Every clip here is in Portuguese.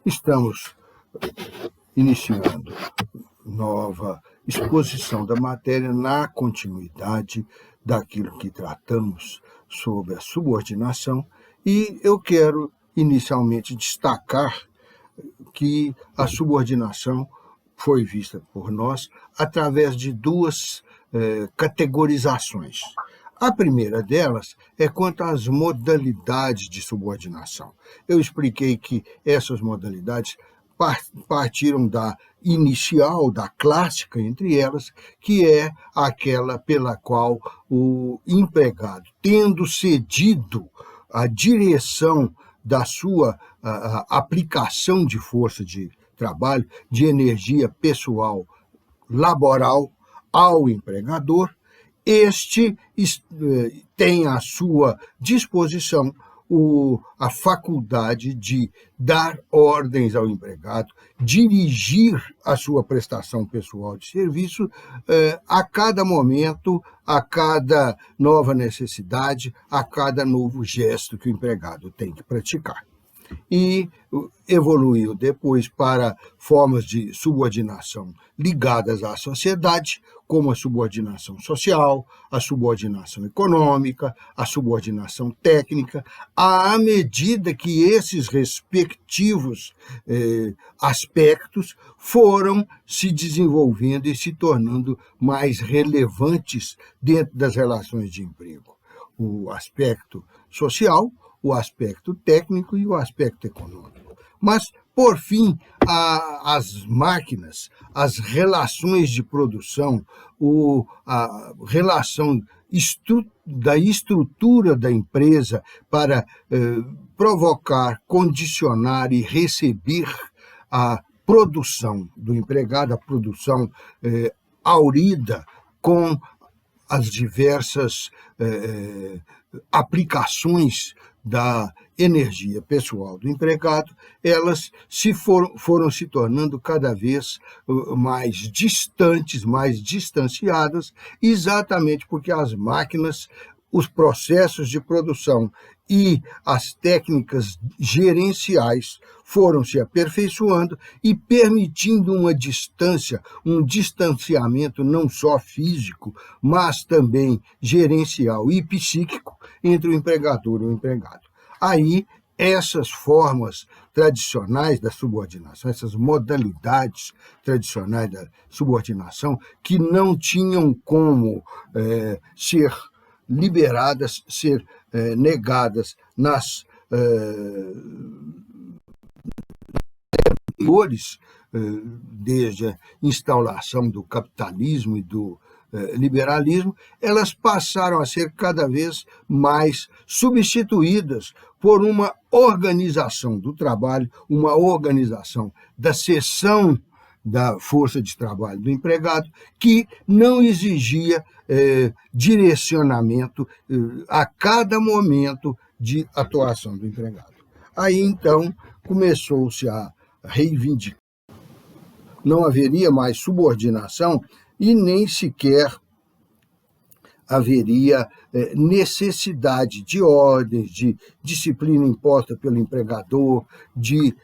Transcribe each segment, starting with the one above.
Estamos iniciando nova exposição da matéria na continuidade daquilo que tratamos sobre a subordinação, e eu quero inicialmente destacar que a subordinação foi vista por nós através de duas categorizações. A primeira delas é quanto às modalidades de subordinação. Eu expliquei que essas modalidades partiram da inicial, da clássica entre elas, que é aquela pela qual o empregado, tendo cedido a direção da sua aplicação de força de trabalho, de energia pessoal laboral ao empregador, este tem à sua disposição a faculdade de dar ordens ao empregado, dirigir a sua prestação pessoal de serviço a cada momento, a cada nova necessidade, a cada novo gesto que o empregado tem que praticar. E evoluiu depois para formas de subordinação ligadas à sociedade, como a subordinação social, a subordinação econômica, a subordinação técnica, à medida que esses respectivos aspectos foram se desenvolvendo e se tornando mais relevantes dentro das relações de emprego. O aspecto social, o aspecto técnico e o aspecto econômico. Mas, por fim, as máquinas, as relações de produção, a relação da estrutura da empresa para provocar, condicionar e receber a produção do empregado, a produção aurida com as diversas aplicações da energia pessoal do empregado, elas foram se tornando cada vez mais distantes, mais distanciadas, exatamente porque as máquinas, os processos de produção e as técnicas gerenciais foram se aperfeiçoando e permitindo uma distância, um distanciamento não só físico, mas também gerencial e psíquico entre o empregador e o empregado. Aí, essas formas tradicionais da subordinação, essas modalidades tradicionais da subordinação, que não tinham como ser liberadas, ser negadas nas anteriores, desde a instauração do capitalismo e do liberalismo, elas passaram a ser cada vez mais substituídas por uma organização do trabalho, uma organização da seção da força de trabalho do empregado, que não exigia direcionamento a cada momento de atuação do empregado. Aí, então, começou-se a reivindicar. Não haveria mais subordinação e nem sequer haveria necessidade de ordens, de disciplina imposta pelo empregador, de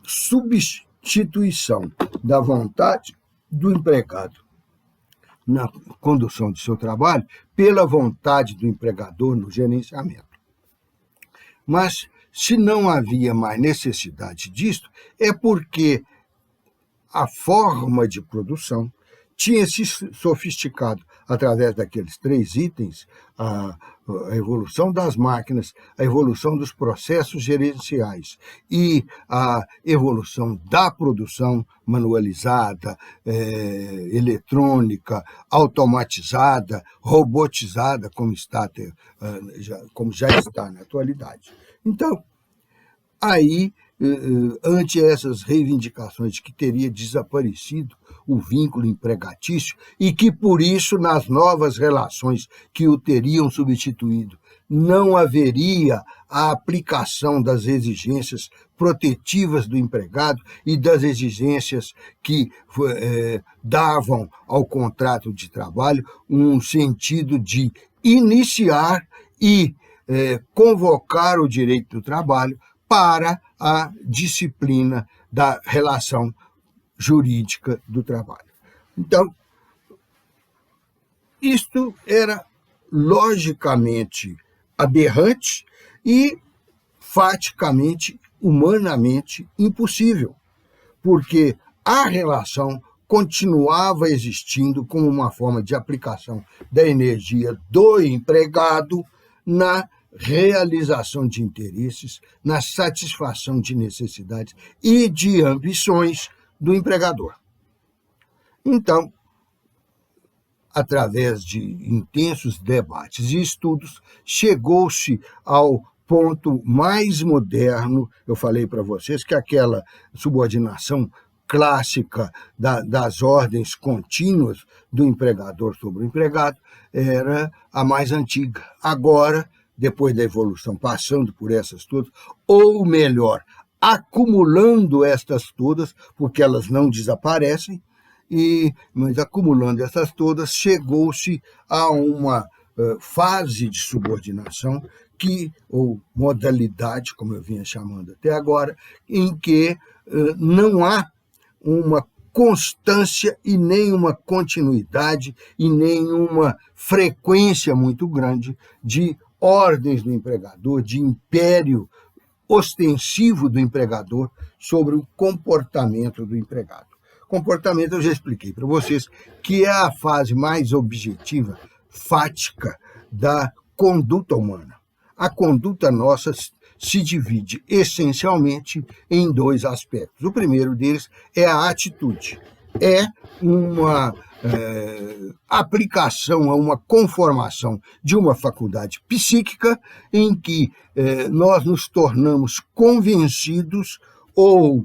substituição da vontade do empregado na condução de seu trabalho pela vontade do empregador no gerenciamento. Mas, se não havia mais necessidade disto, é porque a forma de produção tinha se sofisticado através daqueles 3 itens: a evolução das máquinas, a evolução dos processos gerenciais e a evolução da produção manualizada, eletrônica, automatizada, robotizada, como já está na atualidade. Então, aí, ante essas reivindicações de que teria desaparecido o vínculo empregatício e que, por isso, nas novas relações que o teriam substituído, não haveria a aplicação das exigências protetivas do empregado e das exigências que davam ao contrato de trabalho um sentido de iniciar e convocar o direito do trabalho para a disciplina da relação jurídica do trabalho. Então, isto era logicamente aberrante e faticamente, humanamente impossível, porque a relação continuava existindo como uma forma de aplicação da energia do empregado na realização de interesses, na satisfação de necessidades e de ambições do empregador. Então, através de intensos debates e estudos, chegou-se ao ponto mais moderno. Eu falei para vocês que aquela subordinação clássica das ordens contínuas do empregador sobre o empregado era a mais antiga. Agora, depois da evolução, passando por essas todas, ou melhor, acumulando estas todas, porque elas não desaparecem, mas acumulando essas todas, chegou-se a uma fase de subordinação ou modalidade, como eu vinha chamando até agora, em que não há uma constância e nem uma continuidade e nem uma frequência muito grande de ordens do empregador, de império ostensivo do empregador sobre o comportamento do empregado. Comportamento, eu já expliquei para vocês, que é a fase mais objetiva, fática, da conduta humana. A conduta nossa se divide essencialmente em dois aspectos. O primeiro deles é a atitude. É uma aplicação, a uma conformação de uma faculdade psíquica em que nós nos tornamos convencidos ou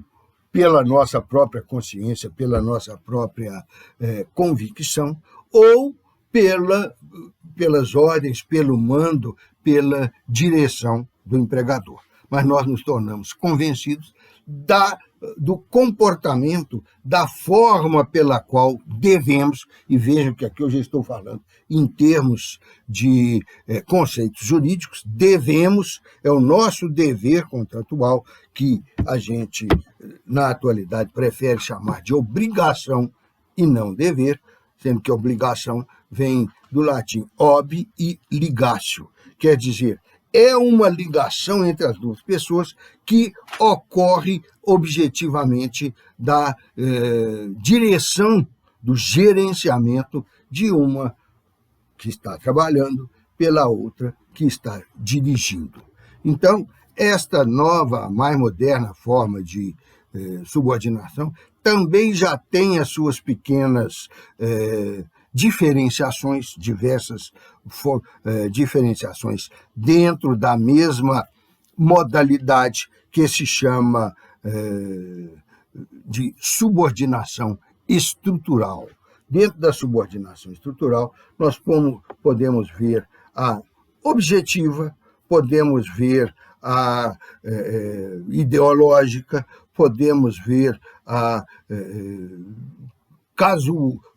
pela nossa própria consciência, pela nossa própria convicção, ou pelas ordens, pelo mando, pela direção do empregador. Mas nós nos tornamos convencidos do comportamento, da forma pela qual devemos, e vejam que aqui eu já estou falando em termos de conceitos jurídicos, devemos, é o nosso dever contratual, que a gente, na atualidade, prefere chamar de obrigação e não dever, sendo que obrigação vem do latim ob e ligatio, quer dizer, é uma ligação entre as duas pessoas que ocorre objetivamente da direção, do gerenciamento de uma que está trabalhando pela outra que está dirigindo. Então, esta nova, mais moderna forma de subordinação também já tem as suas pequenas diferenciações, diversas diferenciações dentro da mesma modalidade que se chama de subordinação estrutural. Dentro da subordinação estrutural, nós podemos ver a objetiva, podemos ver a ideológica, podemos ver a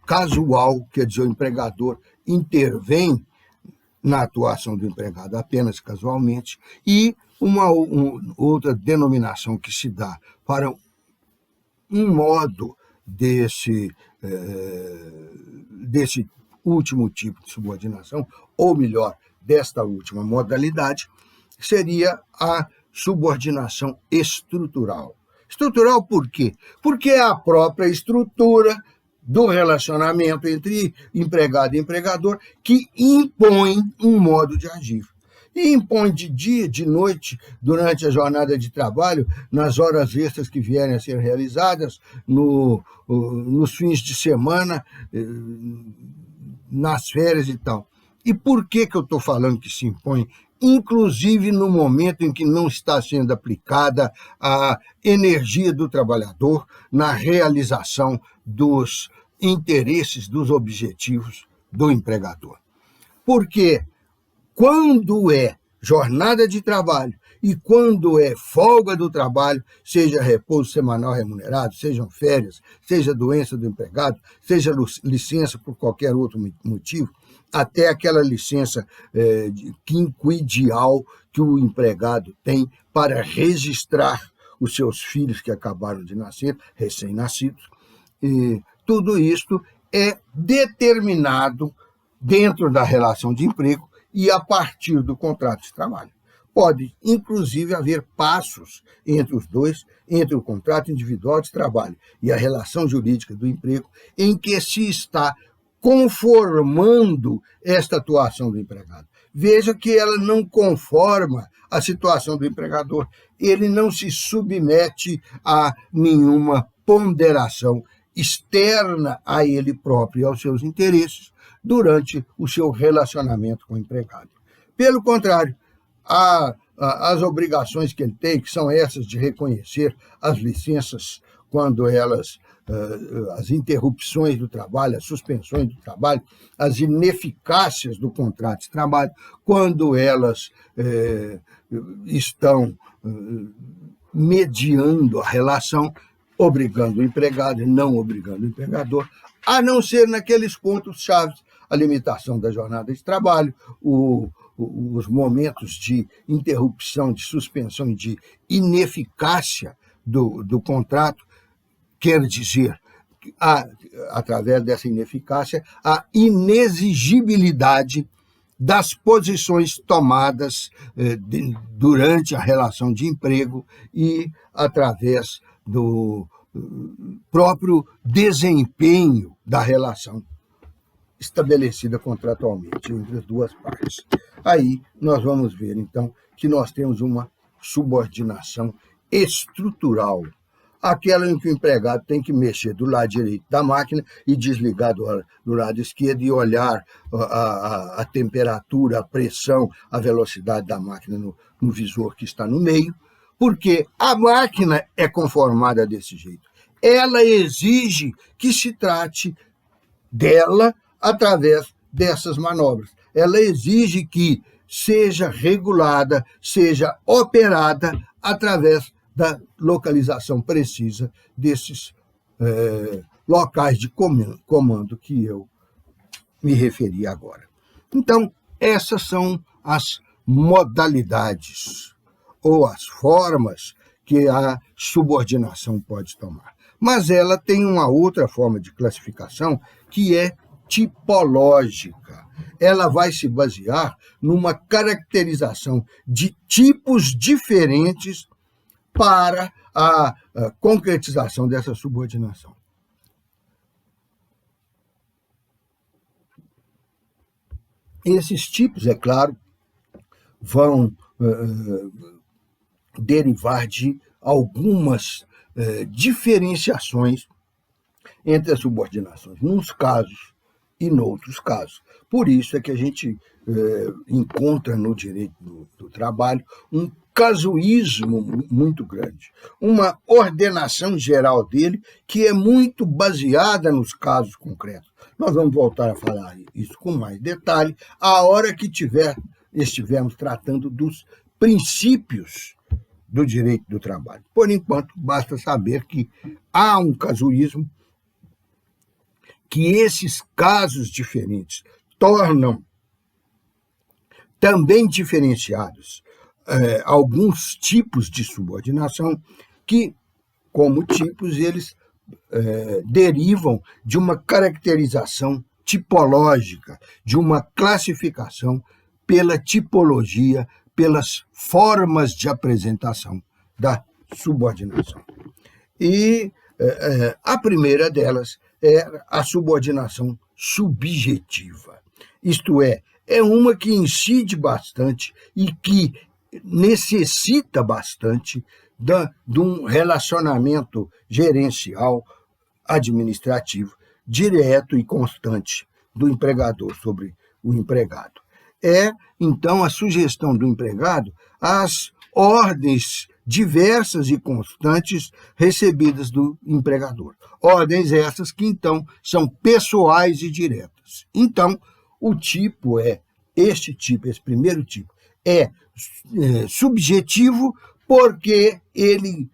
casual, quer dizer, o empregador intervém na atuação do empregado apenas casualmente, e uma outra denominação que se dá para um modo desse último tipo de subordinação, ou melhor, desta última modalidade, seria a subordinação estrutural. Estrutural por quê? Porque é a própria estrutura do relacionamento entre empregado e empregador que impõe um modo de agir. E impõe de dia, de noite, durante a jornada de trabalho, nas horas extras que vierem a ser realizadas, nos fins de semana, nas férias e tal. E por que eu estou falando que se impõe? Inclusive no momento em que não está sendo aplicada a energia do trabalhador na realização dos interesses, dos objetivos do empregador. Porque quando é jornada de trabalho e quando é folga do trabalho, seja repouso semanal remunerado, sejam férias, seja doença do empregado, seja licença por qualquer outro motivo, até aquela licença quinquendial que o empregado tem para registrar os seus filhos que acabaram de nascer, recém-nascidos. E tudo isto é determinado dentro da relação de emprego e a partir do contrato de trabalho. Pode, inclusive, haver passos entre os dois, entre o contrato individual de trabalho e a relação jurídica do emprego, em que se está conformando esta atuação do empregado. Veja que ela não conforma a situação do empregador, ele não se submete a nenhuma ponderação externa a ele próprio e aos seus interesses durante o seu relacionamento com o empregado. Pelo contrário, as obrigações que ele tem, que são essas de reconhecer as licenças quando elas, as interrupções do trabalho, as suspensões do trabalho, as ineficácias do contrato de trabalho, quando elas estão mediando a relação, obrigando o empregado e não obrigando o empregador, a não ser naqueles pontos chaves, a limitação da jornada de trabalho, os momentos de interrupção, de suspensão e de ineficácia do contrato, quer dizer, através dessa ineficácia, a inexigibilidade das posições tomadas durante a relação de emprego e através do próprio desempenho da relação estabelecida contratualmente entre as duas partes. Aí nós vamos ver, então, que nós temos uma subordinação estrutural, aquela em que o empregado tem que mexer do lado direito da máquina e desligar do lado esquerdo e olhar a temperatura, a pressão, a velocidade da máquina no visor que está no meio, porque a máquina é conformada desse jeito. Ela exige que se trate dela através dessas manobras. Ela exige que seja regulada, seja operada através da localização precisa desses locais de comando que eu me referi agora. Então, essas são as modalidades ou as formas que a subordinação pode tomar. Mas ela tem uma outra forma de classificação que é tipológica. Ela vai se basear numa caracterização de tipos diferentes para a concretização dessa subordinação. Esses tipos, é claro, vão derivar de algumas diferenciações entre as subordinações, nos casos e noutros casos. Por isso é que a gente encontra no direito do trabalho um casuísmo muito grande, uma ordenação geral dele que é muito baseada nos casos concretos. Nós vamos voltar a falar isso com mais detalhe a hora que estivermos tratando dos princípios do direito do trabalho. Por enquanto, basta saber que há um casuísmo, que esses casos diferentes tornam também diferenciados alguns tipos de subordinação que, como tipos, eles derivam de uma caracterização tipológica, de uma classificação pela tipologia, pelas formas de apresentação da subordinação. E a primeira delas é a subordinação subjetiva. Isto é uma que incide bastante e que necessita bastante de um relacionamento gerencial, administrativo, direto e constante do empregador sobre o empregado. É, então, a sugestão do empregado às ordens diversas e constantes recebidas do empregador. Ordens essas que, então, são pessoais e diretas. Então, esse primeiro tipo, é subjetivo, porque ele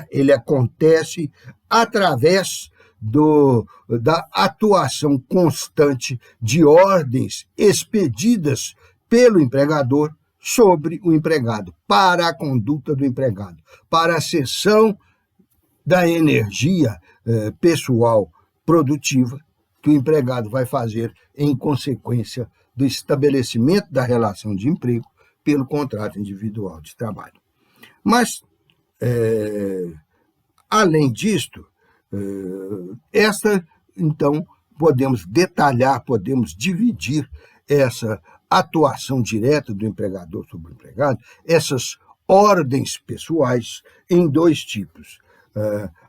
ele acontece através da atuação constante de ordens expedidas pelo empregador sobre o empregado, para a conduta do empregado, para a cessão da energia pessoal produtiva que o empregado vai fazer em consequência do estabelecimento da relação de emprego pelo contrato individual de trabalho. Mas, além disto, então, podemos detalhar, podemos dividir essa atuação direta do empregador sobre o empregado, essas ordens pessoais, em dois tipos.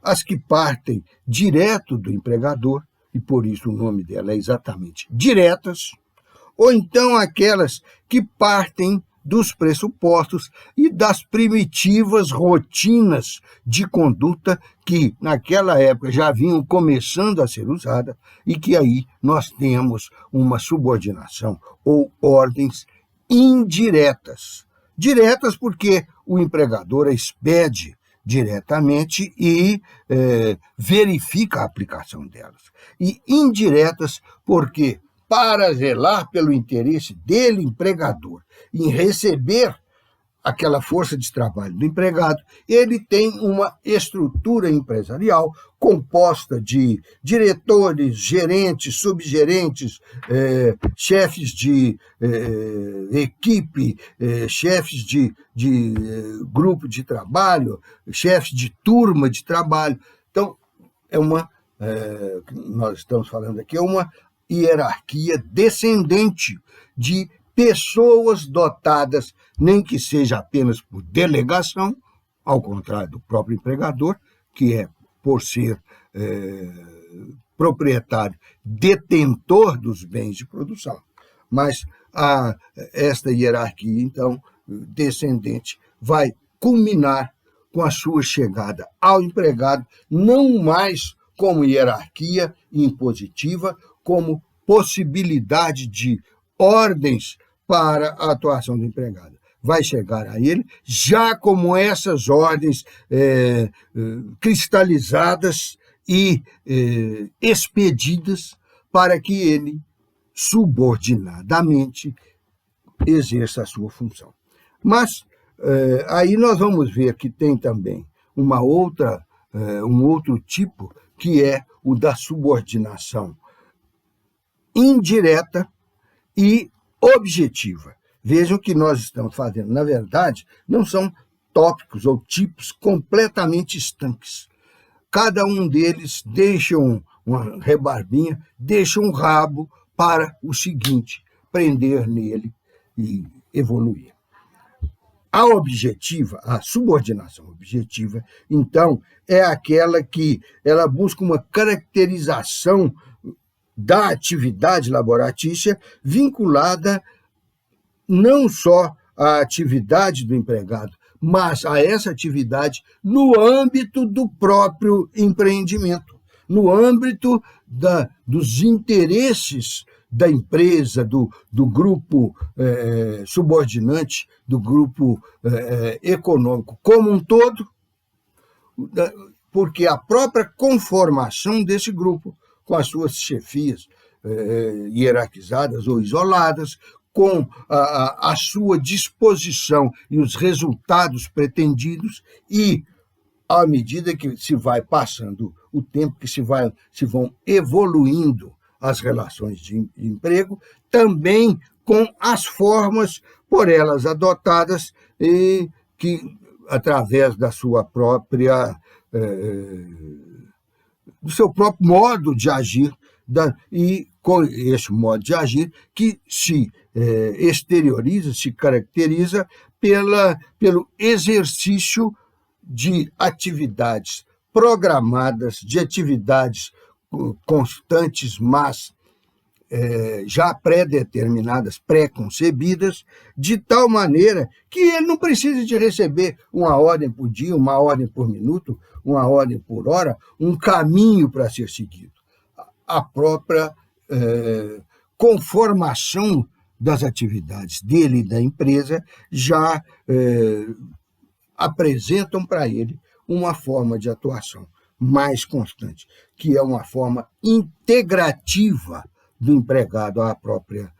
As que partem direto do empregador, e por isso o nome dela é exatamente diretas, ou então aquelas que partem dos pressupostos e das primitivas rotinas de conduta que, naquela época, já vinham começando a ser usadas e que aí nós temos uma subordinação ou ordens indiretas. Diretas porque o empregador expede diretamente e verifica a aplicação delas. E indiretas porque, para zelar pelo interesse dele, empregador, em receber aquela força de trabalho do empregado, ele tem uma estrutura empresarial composta de diretores, gerentes, subgerentes, chefes de equipe, chefes de grupo de trabalho, chefes de turma de trabalho. Então, nós estamos falando aqui, é uma hierarquia descendente de pessoas dotadas, nem que seja apenas por delegação, ao contrário do próprio empregador, que é, por ser proprietário, detentor dos bens de produção. Mas esta hierarquia, então, descendente, vai culminar com a sua chegada ao empregado, não mais como hierarquia impositiva, como possibilidade de ordens para a atuação do empregado. Vai chegar a ele já como essas ordens cristalizadas e expedidas para que ele, subordinadamente, exerça a sua função. Mas aí nós vamos ver que tem também um outro tipo, que é o da subordinação indireta e objetiva. Vejam que nós estamos fazendo, na verdade, não são tópicos ou tipos completamente estanques. Cada um deles deixa uma rebarbinha, deixa um rabo para o seguinte, prender nele e evoluir. A objetiva, a subordinação objetiva, então, é aquela que ela busca uma caracterização da atividade laboratícia vinculada não só à atividade do empregado, mas a essa atividade no âmbito do próprio empreendimento, no âmbito dos interesses da empresa, do grupo subordinante, do grupo econômico como um todo, porque a própria conformação desse grupo, com as suas chefias hierarquizadas ou isoladas, com a sua disposição e os resultados pretendidos, e à medida que se vai passando o tempo, que se vão evoluindo as relações de emprego, também com as formas por elas adotadas e que, através da sua própria do seu próprio modo de agir, e com esse modo de agir que se exterioriza, se caracteriza pelo exercício de atividades programadas, de atividades constantes, mas já pré-determinadas, pré-concebidas, de tal maneira que ele não precisa de receber uma ordem por dia, uma ordem por minuto, uma ordem por hora, um caminho para ser seguido. A própria conformação das atividades dele e da empresa já apresentam para ele uma forma de atuação mais constante, que é uma forma integrativa do empregado à própria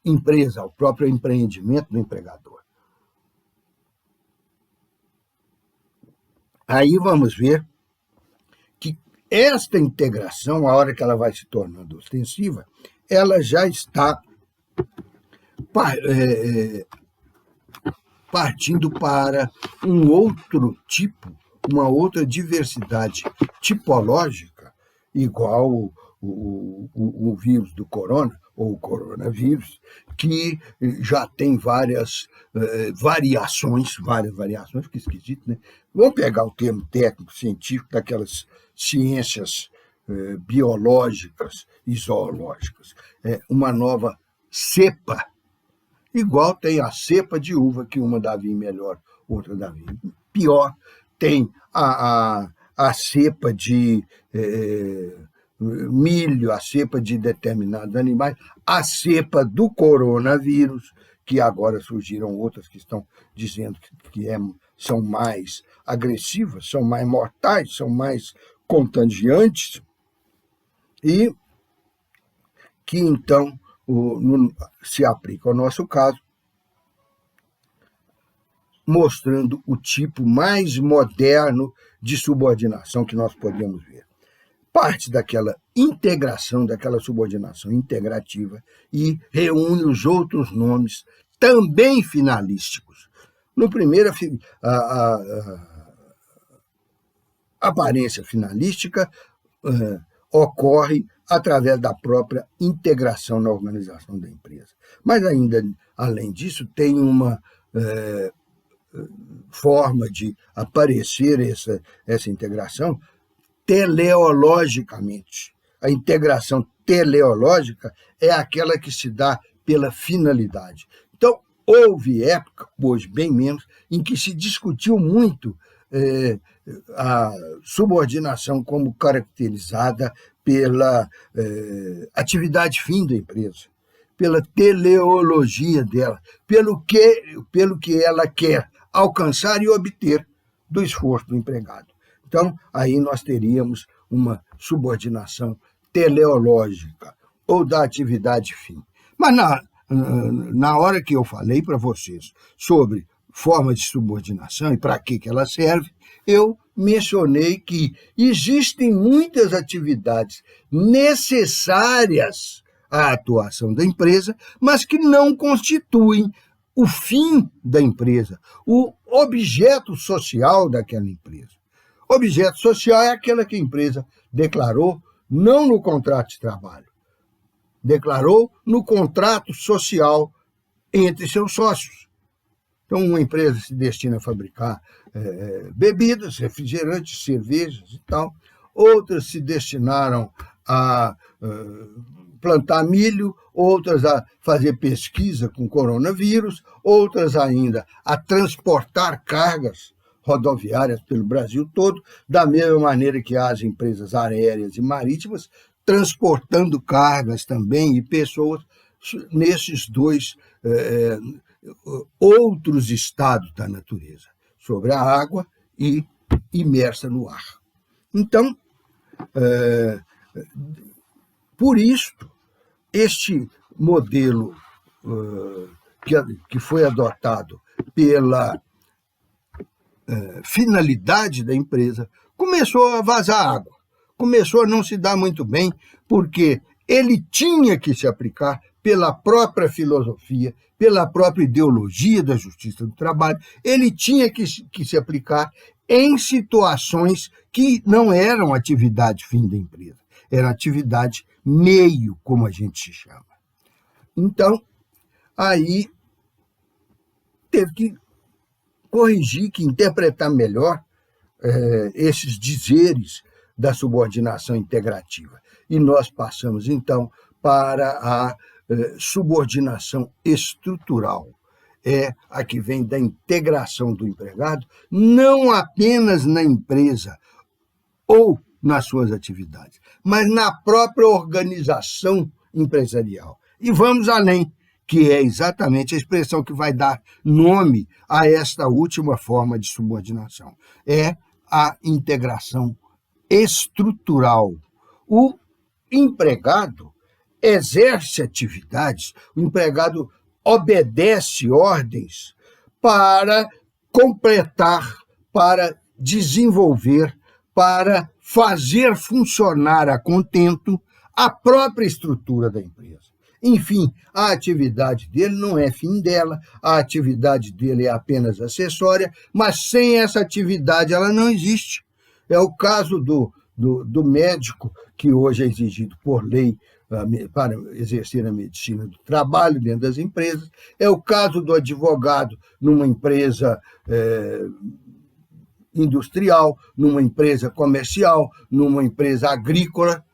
empresa, ao próprio empreendimento do empregador. Aí vamos ver que esta integração, a hora que ela vai se tornando ostensiva, ela já está partindo para um outro tipo, uma outra diversidade tipológica, igual o vírus do corona, ou o coronavírus, que já tem várias variações, que esquisito, né? Vamos pegar o termo técnico, científico, daquelas ciências biológicas e zoológicas. Uma nova cepa, igual tem a cepa de uva, que uma dá vinho melhor, outra dá vinho pior. Tem a cepa de milho, a cepa de determinados animais, a cepa do coronavírus, que agora surgiram outras que estão dizendo que são mais agressivas, são mais mortais, são mais contagiantes, e que então se aplica ao nosso caso, mostrando o tipo mais moderno de subordinação que nós podemos ver. Parte daquela integração, daquela subordinação integrativa, e reúne os outros nomes também finalísticos. No primeiro, a aparência finalística ocorre através da própria integração na organização da empresa. Mas ainda, além disso, tem uma forma de aparecer essa integração teleologicamente. A integração teleológica é aquela que se dá pela finalidade. Então, houve época, hoje bem menos, em que se discutiu muito a subordinação como caracterizada pela atividade fim da empresa, pela teleologia dela, pelo que ela quer alcançar e obter do esforço do empregado. Então, aí nós teríamos uma subordinação teleológica ou da atividade fim. Mas na hora que eu falei para vocês sobre forma de subordinação e para que ela serve, eu mencionei que existem muitas atividades necessárias à atuação da empresa, mas que não constituem o fim da empresa, o objeto social daquela empresa. Objeto social é aquela que a empresa declarou não no contrato de trabalho, declarou no contrato social entre seus sócios. Então, uma empresa se destina a fabricar bebidas, refrigerantes, cervejas e tal. Outras se destinaram a plantar milho, outras a fazer pesquisa com coronavírus, outras ainda a transportar cargas rodoviárias pelo Brasil todo, da mesma maneira que as empresas aéreas e marítimas, transportando cargas também e pessoas nesses dois outros estados da natureza, sobre a água e imersa no ar. Então, por isso, este modelo que foi adotado pela finalidade da empresa, começou a vazar água, começou a não se dar muito bem, porque ele tinha que se aplicar pela própria filosofia, pela própria ideologia da justiça do trabalho, ele tinha que se aplicar em situações que não eram atividade fim da empresa, era atividade meio, como a gente chama. Então, aí teve que corrigir, que interpretar melhor esses dizeres da subordinação integrativa. E nós passamos, então, para a subordinação estrutural. É a que vem da integração do empregado, não apenas na empresa ou nas suas atividades, mas na própria organização empresarial. E vamos além, que é exatamente a expressão que vai dar nome a esta última forma de subordinação. É a integração estrutural. O empregado exerce atividades, o empregado obedece ordens para completar, para desenvolver, para fazer funcionar a contento a própria estrutura da empresa. Enfim, a atividade dele não é fim dela, a atividade dele é apenas acessória, mas sem essa atividade ela não existe. É o caso do médico, que hoje é exigido por lei para exercer a medicina do trabalho dentro das empresas, é o caso do advogado numa empresa industrial, numa empresa comercial, numa empresa agrícola,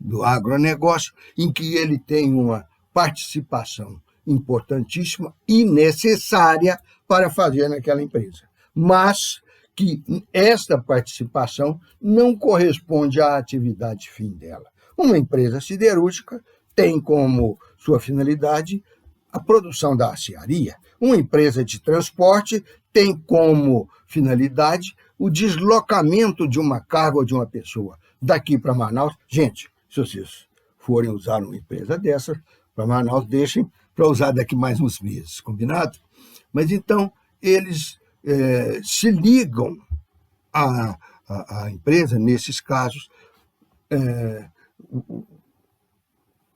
do agronegócio, em que ele tem uma participação importantíssima e necessária para fazer naquela empresa. Mas que esta participação não corresponde à atividade fim dela. Uma empresa siderúrgica tem como sua finalidade a produção da aciaria. Uma empresa de transporte tem como finalidade o deslocamento de uma carga ou de uma pessoa daqui para Manaus. Gente, se vocês forem usar uma empresa dessa para Manaus, deixem para usar daqui mais uns meses, combinado? Mas então eles se ligam à empresa, nesses casos,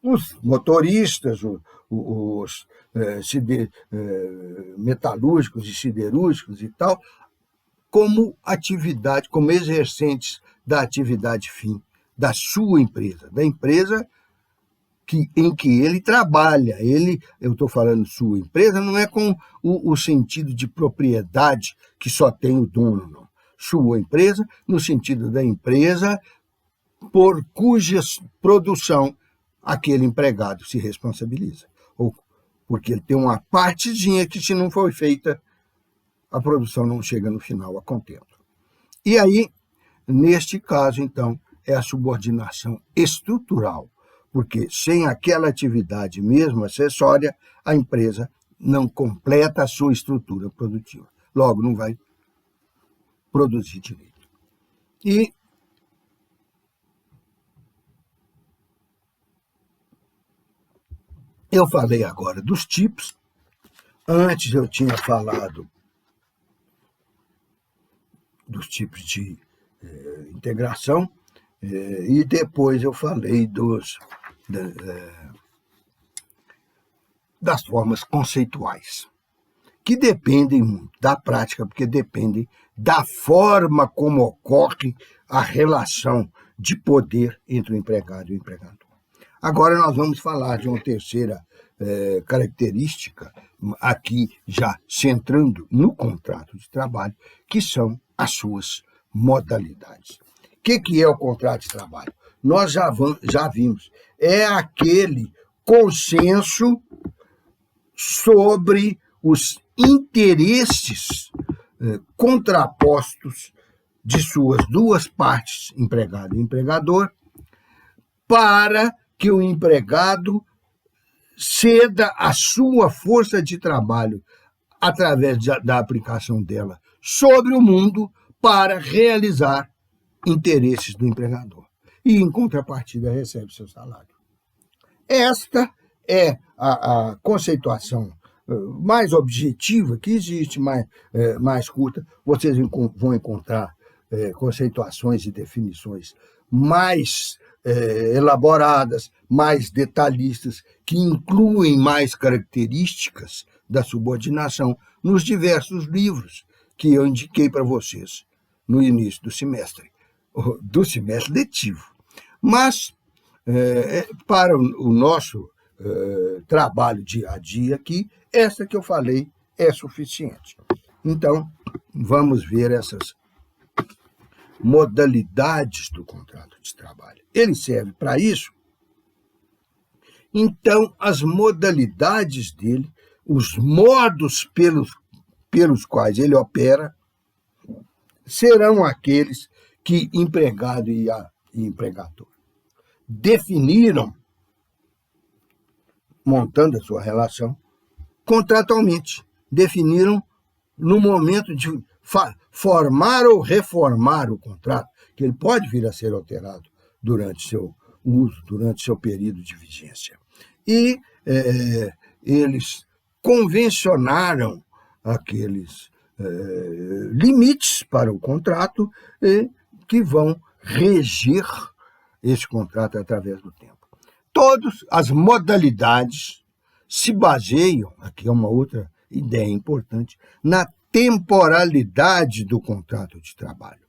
os motoristas, os metalúrgicos e siderúrgicos e tal, como atividade, como exercentes da atividade fim da sua empresa, da empresa em que ele trabalha. Eu estou falando sua empresa, não é com o sentido de propriedade que só tem o dono, não. Sua empresa, no sentido da empresa por cuja produção aquele empregado se responsabiliza. Ou porque ele tem uma partezinha que, se não for feita, a produção não chega no final a contento. E aí, neste caso, então, é a subordinação estrutural, porque sem aquela atividade mesmo acessória, a empresa não completa a sua estrutura produtiva. Logo, não vai produzir direito. E eu falei agora dos tipos. Antes eu tinha falado dos tipos de integração, e depois eu falei das formas conceituais, que dependem muito da prática, porque dependem da forma como ocorre a relação de poder entre o empregado e o empregador. Agora nós vamos falar de uma terceira característica, aqui já centrando no contrato de trabalho, que são as suas modalidades. O que é o contrato de trabalho? Nós já vimos, é aquele consenso sobre os interesses contrapostos de suas duas partes, empregado e empregador, para que o empregado ceda a sua força de trabalho através da aplicação dela sobre o mundo para realizar interesses do empregador. E, em contrapartida, recebe seu salário. Esta é a conceituação mais objetiva que existe, mais curta. Vocês vão encontrar conceituações e definições mais elaboradas, mais detalhistas, que incluem mais características da subordinação nos diversos livros que eu indiquei para vocês no início do semestre letivo. Mas, para o nosso trabalho dia a dia aqui, essa que eu falei é suficiente. Então, vamos ver essas modalidades do contrato de trabalho. Ele serve para isso. Então, as modalidades dele, os modos pelos quais ele opera, serão aqueles que empregado e empregador definiram montando a sua relação, contratualmente definiram no momento de formar ou reformar o contrato, que ele pode vir a ser alterado durante seu uso, durante seu período de vigência. E eles convencionaram aqueles limites para o contrato que vão reger esse contrato através do tempo. Todas as modalidades se baseiam, aqui é uma outra ideia importante, na temporalidade do contrato de trabalho.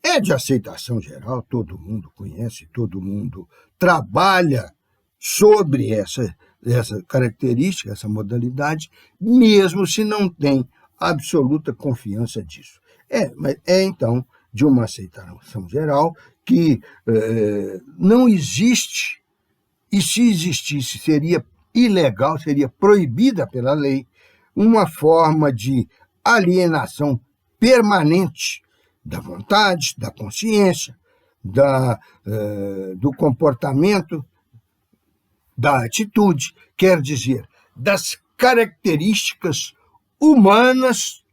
É de aceitação geral, todo mundo conhece, todo mundo trabalha sobre essa característica, essa modalidade, mesmo se não tem absoluta confiança disso. Mas então de uma aceitação geral que não existe, e se existisse seria ilegal, seria proibida pela lei, uma forma de alienação permanente da vontade, da consciência, do comportamento, da atitude, quer dizer, das características humanas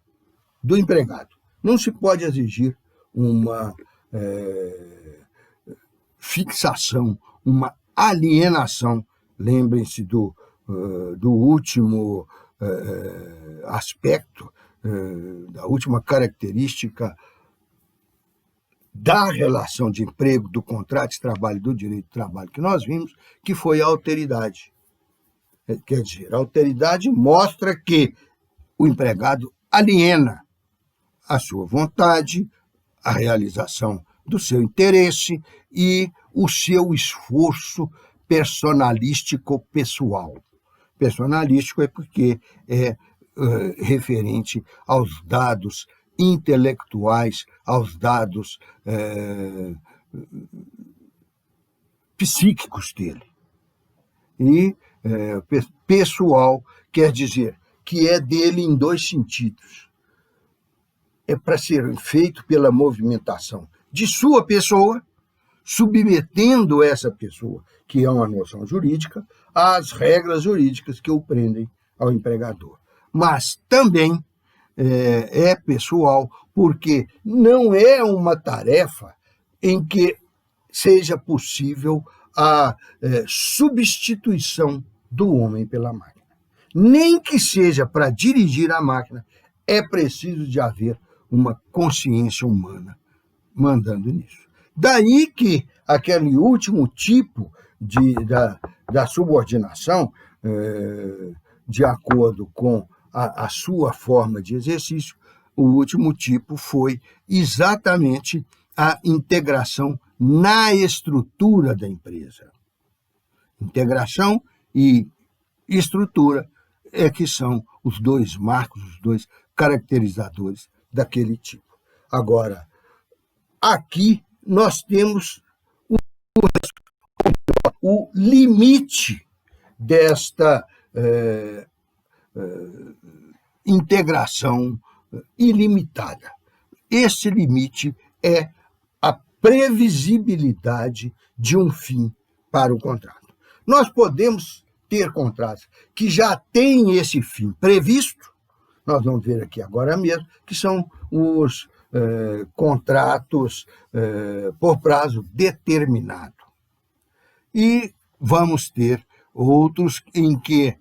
do empregado. Não se pode exigir uma fixação, uma alienação. Lembrem-se do último aspecto, da última característica da relação de emprego, do contrato de trabalho, do direito de trabalho que nós vimos, que foi a alteridade. Quer dizer, a alteridade mostra que o empregado aliena a sua vontade, a realização do seu interesse e o seu esforço personalístico pessoal. Personalístico é porque é referente aos dados intelectuais, aos dados psíquicos dele. E pessoal quer dizer que é dele em dois sentidos. É para ser feito pela movimentação de sua pessoa, submetendo essa pessoa, que é uma noção jurídica, às regras jurídicas que o prendem ao empregador. Mas também é pessoal, porque não é uma tarefa em que seja possível a substituição do homem pela máquina. Nem que seja para dirigir a máquina, é preciso de haver uma consciência humana mandando nisso. Daí que aquele último tipo da subordinação, de acordo com a sua forma de exercício, o último tipo foi exatamente a integração na estrutura da empresa. Integração e estrutura é que são os dois marcos, os dois caracterizadores daquele tipo. Agora, aqui nós temos o limite desta integração ilimitada. Esse limite é a previsibilidade de um fim para o contrato. Nós podemos ter contratos que já têm esse fim previsto, nós vamos ver aqui agora mesmo, que são os contratos por prazo determinado. E vamos ter outros em que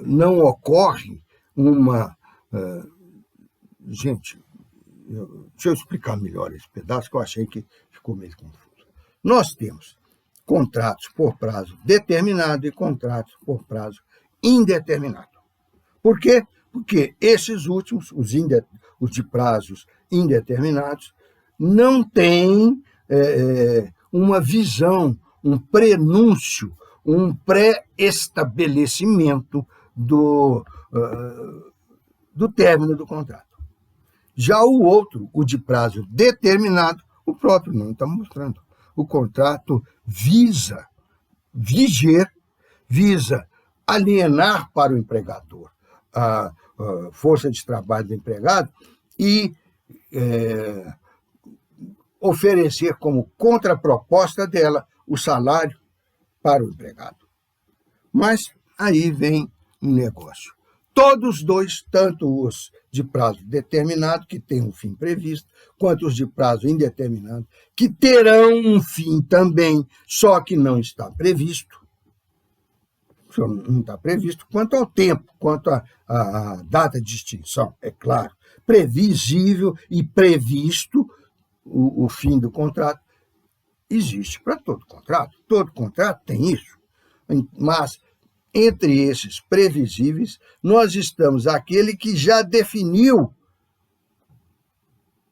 não ocorre uma... Gente, deixa eu explicar melhor esse pedaço, que eu achei que ficou meio confuso. Nós temos contratos por prazo determinado e contratos por prazo indeterminado. Por quê? Porque esses últimos, os de prazos indeterminados, não têm uma visão, um prenúncio, um pré-estabelecimento do término do contrato. Já o outro, o de prazo determinado, o próprio nome está mostrando. O contrato visa viger, visa alienar para o empregador a força de trabalho do empregado e oferecer como contraproposta dela o salário para o empregado. Mas aí vem um negócio. Todos dois, tanto os de prazo determinado, que tem um fim previsto, quanto os de prazo indeterminado, que terão um fim também, só que não está previsto. Não está previsto quanto ao tempo, quanto à data de extinção, é claro. Previsível e previsto o fim do contrato existe para todo contrato. Todo contrato tem isso. Mas, entre esses previsíveis, nós estamos aquele que já definiu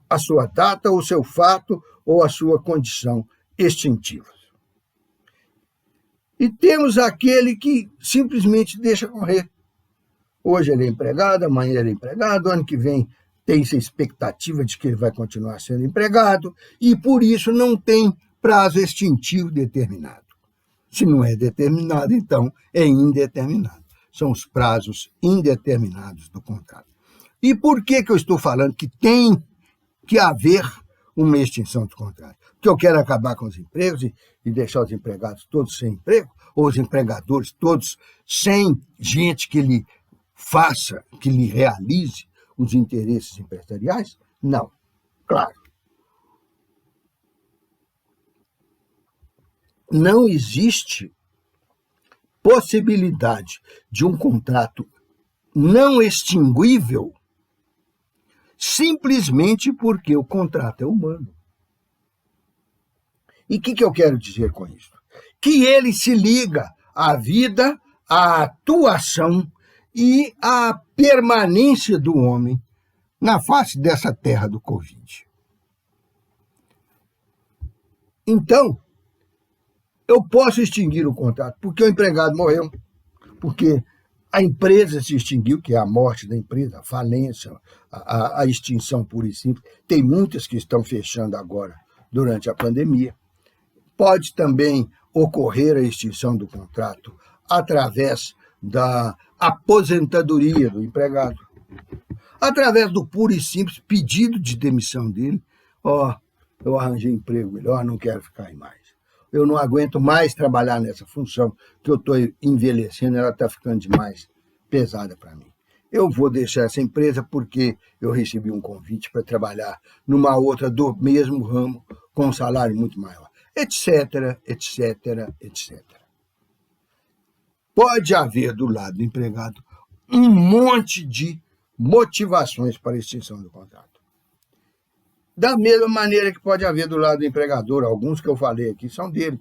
a sua data, o seu fato ou a sua condição extintiva. E temos aquele que simplesmente deixa correr. Hoje ele é empregado, amanhã ele é empregado, ano que vem tem-se a expectativa de que ele vai continuar sendo empregado, e por isso não tem prazo extintivo determinado. Se não é determinado, então é indeterminado. São os prazos indeterminados do contrato. E por que eu estou falando que tem que haver uma extinção do contrato? Porque eu quero acabar com os empregos e deixar os empregados todos sem emprego, ou os empregadores todos sem gente que lhe faça, que lhe realize os interesses empresariais? Não, claro. Não existe possibilidade de um contrato não extinguível simplesmente porque o contrato é humano. E o que eu quero dizer com isso? Que ele se liga à vida, à atuação e à permanência do homem na face dessa terra do Covid. Então, eu posso extinguir o contrato porque o empregado morreu, porque a empresa se extinguiu, que é a morte da empresa, a falência, a extinção pura e simples. Tem muitas que estão fechando agora durante a pandemia. Pode também ocorrer a extinção do contrato através da aposentadoria do empregado, através do puro e simples pedido de demissão dele. Eu arranjei emprego melhor, não quero ficar aí mais. Eu não aguento mais trabalhar nessa função, que eu estou envelhecendo, ela está ficando demais pesada para mim. Eu vou deixar essa empresa porque eu recebi um convite para trabalhar numa outra do mesmo ramo, com um salário muito maior, etc, etc, etc. Pode haver do lado do empregado um monte de motivações para a extinção do contrato. Da mesma maneira que pode haver do lado do empregador, alguns que eu falei aqui são dele,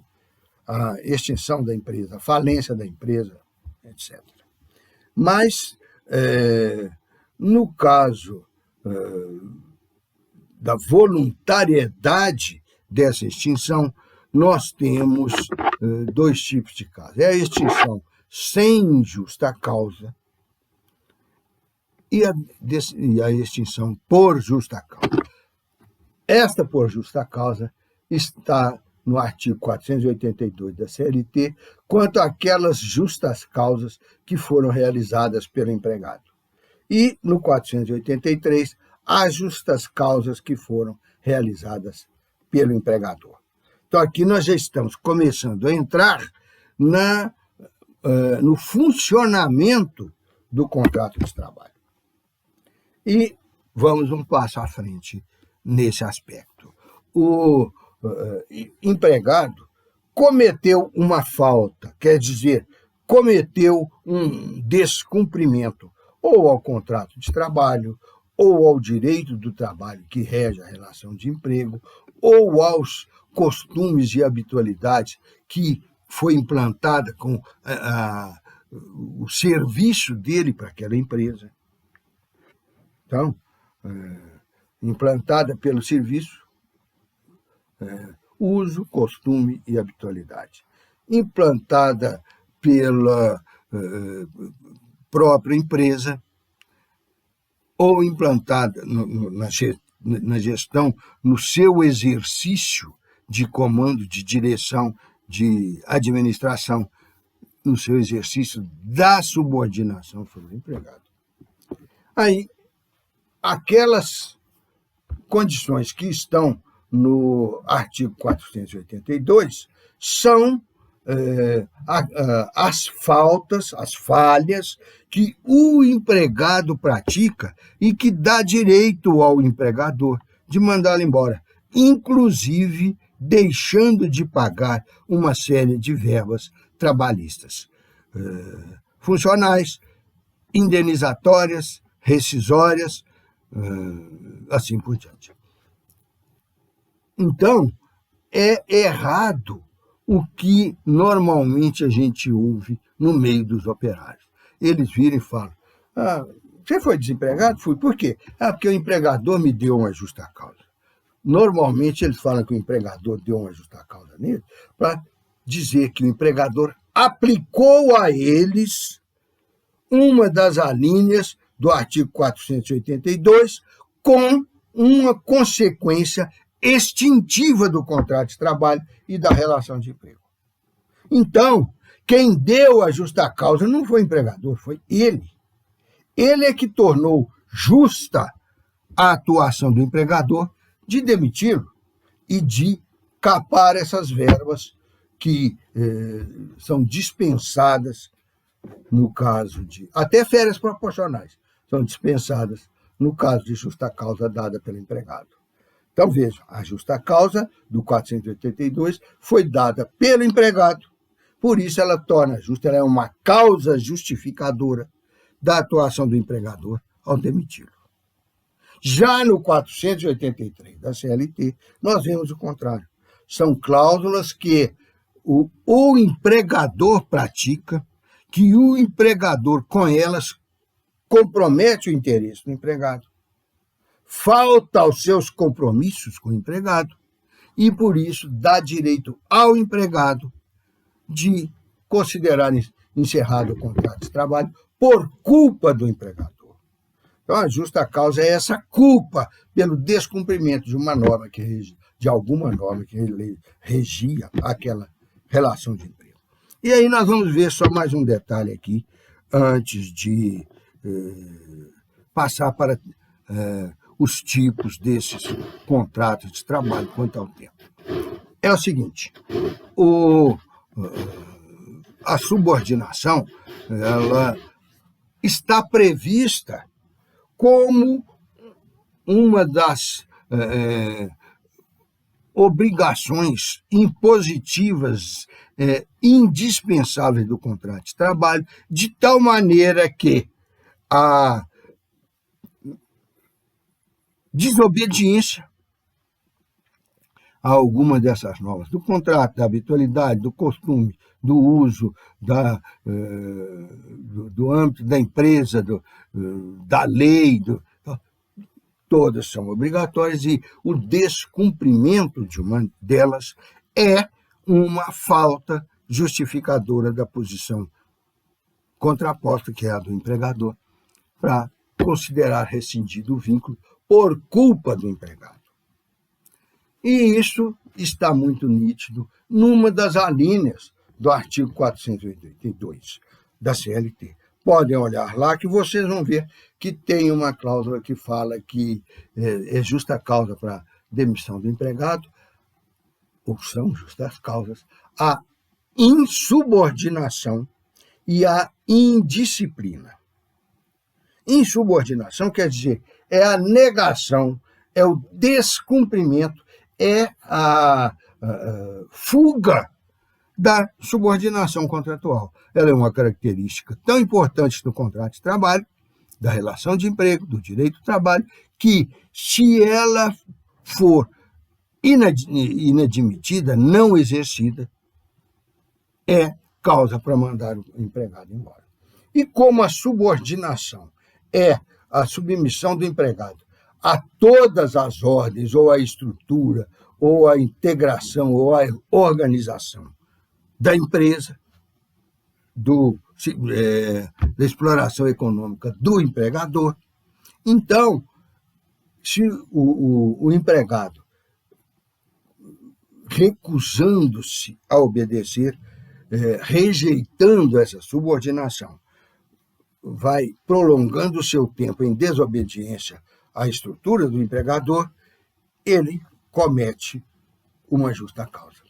a extinção da empresa, a falência da empresa, etc. Mas, no caso da voluntariedade dessa extinção, nós temos dois tipos de casos. É a extinção sem justa causa e a extinção por justa causa. Esta por justa causa está no artigo 482 da CLT, quanto àquelas justas causas que foram realizadas pelo empregado. E no 483, as justas causas que foram realizadas pelo empregador. Então, aqui nós já estamos começando a entrar no funcionamento do contrato de trabalho. E vamos um passo à frente nesse aspecto. O empregado cometeu uma falta, quer dizer, cometeu um descumprimento ou ao contrato de trabalho, ou ao direito do trabalho que rege a relação de emprego, ou aos costumes e habitualidades que foi implantada com o serviço dele para aquela empresa. Então, implantada pelo serviço, uso, costume e habitualidade. Implantada pela própria empresa ou implantada na gestão, no seu exercício de comando, de direção, de administração, no seu exercício da subordinação sobre o empregado. Aí, aquelas condições que estão no artigo 482 são as faltas, as falhas que o empregado pratica e que dá direito ao empregador de mandá-lo embora, inclusive deixando de pagar uma série de verbas trabalhistas, funcionais, indenizatórias, rescisórias, assim por diante. Então, é errado o que normalmente a gente ouve no meio dos operários. Eles viram e falam, você foi desempregado? Fui. Por quê? Porque o empregador me deu uma justa causa. Normalmente eles falam que o empregador deu uma justa causa nele para dizer que o empregador aplicou a eles uma das alíneas do artigo 482 com uma consequência extintiva do contrato de trabalho e da relação de emprego. Então, quem deu a justa causa não foi o empregador, foi ele. Ele é que tornou justa a atuação do empregador de demiti-lo e de capar essas verbas que são dispensadas no caso de... Até férias proporcionais são dispensadas no caso de justa causa dada pelo empregado. Então, veja, a justa causa do 482 foi dada pelo empregado, por isso ela torna justa, ela é uma causa justificadora da atuação do empregador ao demiti-lo. Já no 483 da CLT, nós vemos o contrário. São cláusulas que o empregador pratica, que o empregador, com elas, compromete o interesse do empregado, falta aos seus compromissos com o empregado e, por isso, dá direito ao empregado de considerar encerrado o contrato de trabalho por culpa do empregador. Então, a justa causa é essa culpa pelo descumprimento de uma norma de alguma norma que regia aquela relação de emprego. E aí nós vamos ver só mais um detalhe aqui, antes de passar para os tipos desses contratos de trabalho quanto ao tempo. É o seguinte, a subordinação ela está prevista como uma das obrigações impositivas indispensáveis do contrato de trabalho, de tal maneira que a desobediência a alguma dessas normas do contrato, da habitualidade, do costume, do uso, do âmbito da empresa, da lei, todas são obrigatórias e o descumprimento de uma delas é uma falta justificadora da posição contraposta, que é a do empregador, para considerar rescindido o vínculo por culpa do empregado. E isso está muito nítido numa das alíneas do artigo 482 da CLT. Podem olhar lá que vocês vão ver que tem uma cláusula que fala que é justa causa para demissão do empregado, ou são justas causas, a insubordinação e a indisciplina. Insubordinação quer dizer, é a negação, é o descumprimento, é a fuga da subordinação contratual. Ela é uma característica tão importante do contrato de trabalho, da relação de emprego, do direito do trabalho, que se ela for inadmitida, não exercida, é causa para mandar o empregado embora. E como a subordinação é a submissão do empregado a todas as ordens, ou a estrutura, ou a integração, ou a organização da empresa, da exploração econômica do empregador. Então, se o empregado, recusando-se a obedecer, rejeitando essa subordinação, vai prolongando o seu tempo em desobediência à estrutura do empregador, ele comete uma justa causa,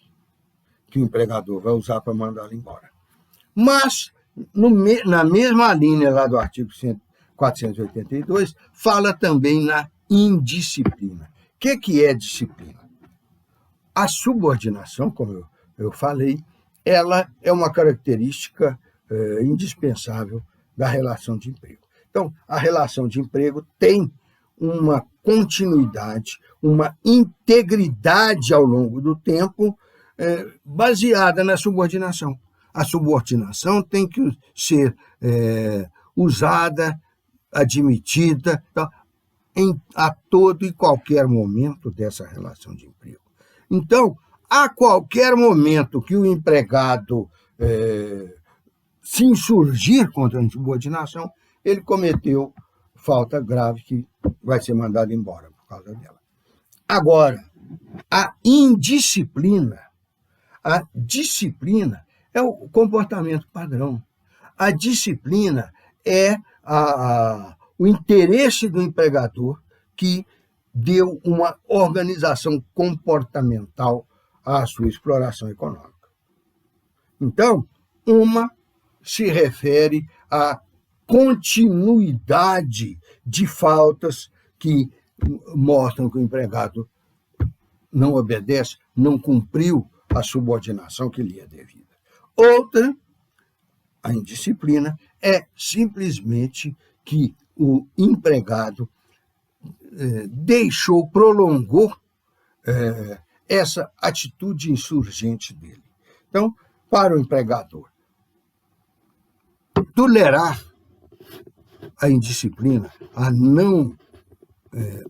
que o empregador vai usar para mandá-lo embora. Mas, na mesma linha lá do artigo 482, fala também na indisciplina. O que é disciplina? A subordinação, como eu falei, ela é uma característica indispensável da relação de emprego. Então, a relação de emprego tem uma continuidade, uma integridade ao longo do tempo baseada na subordinação. A subordinação tem que ser usada, admitida, a todo e qualquer momento dessa relação de emprego. Então, a qualquer momento que o empregado se insurgir contra a subordinação, ele cometeu falta grave que vai ser mandado embora por causa dela. Agora, a indisciplina, a disciplina é o comportamento padrão. A disciplina é o interesse do empregador que deu uma organização comportamental à sua exploração econômica. Então, uma se refere à continuidade de faltas que mostram que o empregado não obedece, não cumpriu a subordinação que lhe é devida. Outra, a indisciplina, é simplesmente que o empregado prolongou essa atitude insurgente dele. Então, para o empregador, tolerar a indisciplina, a não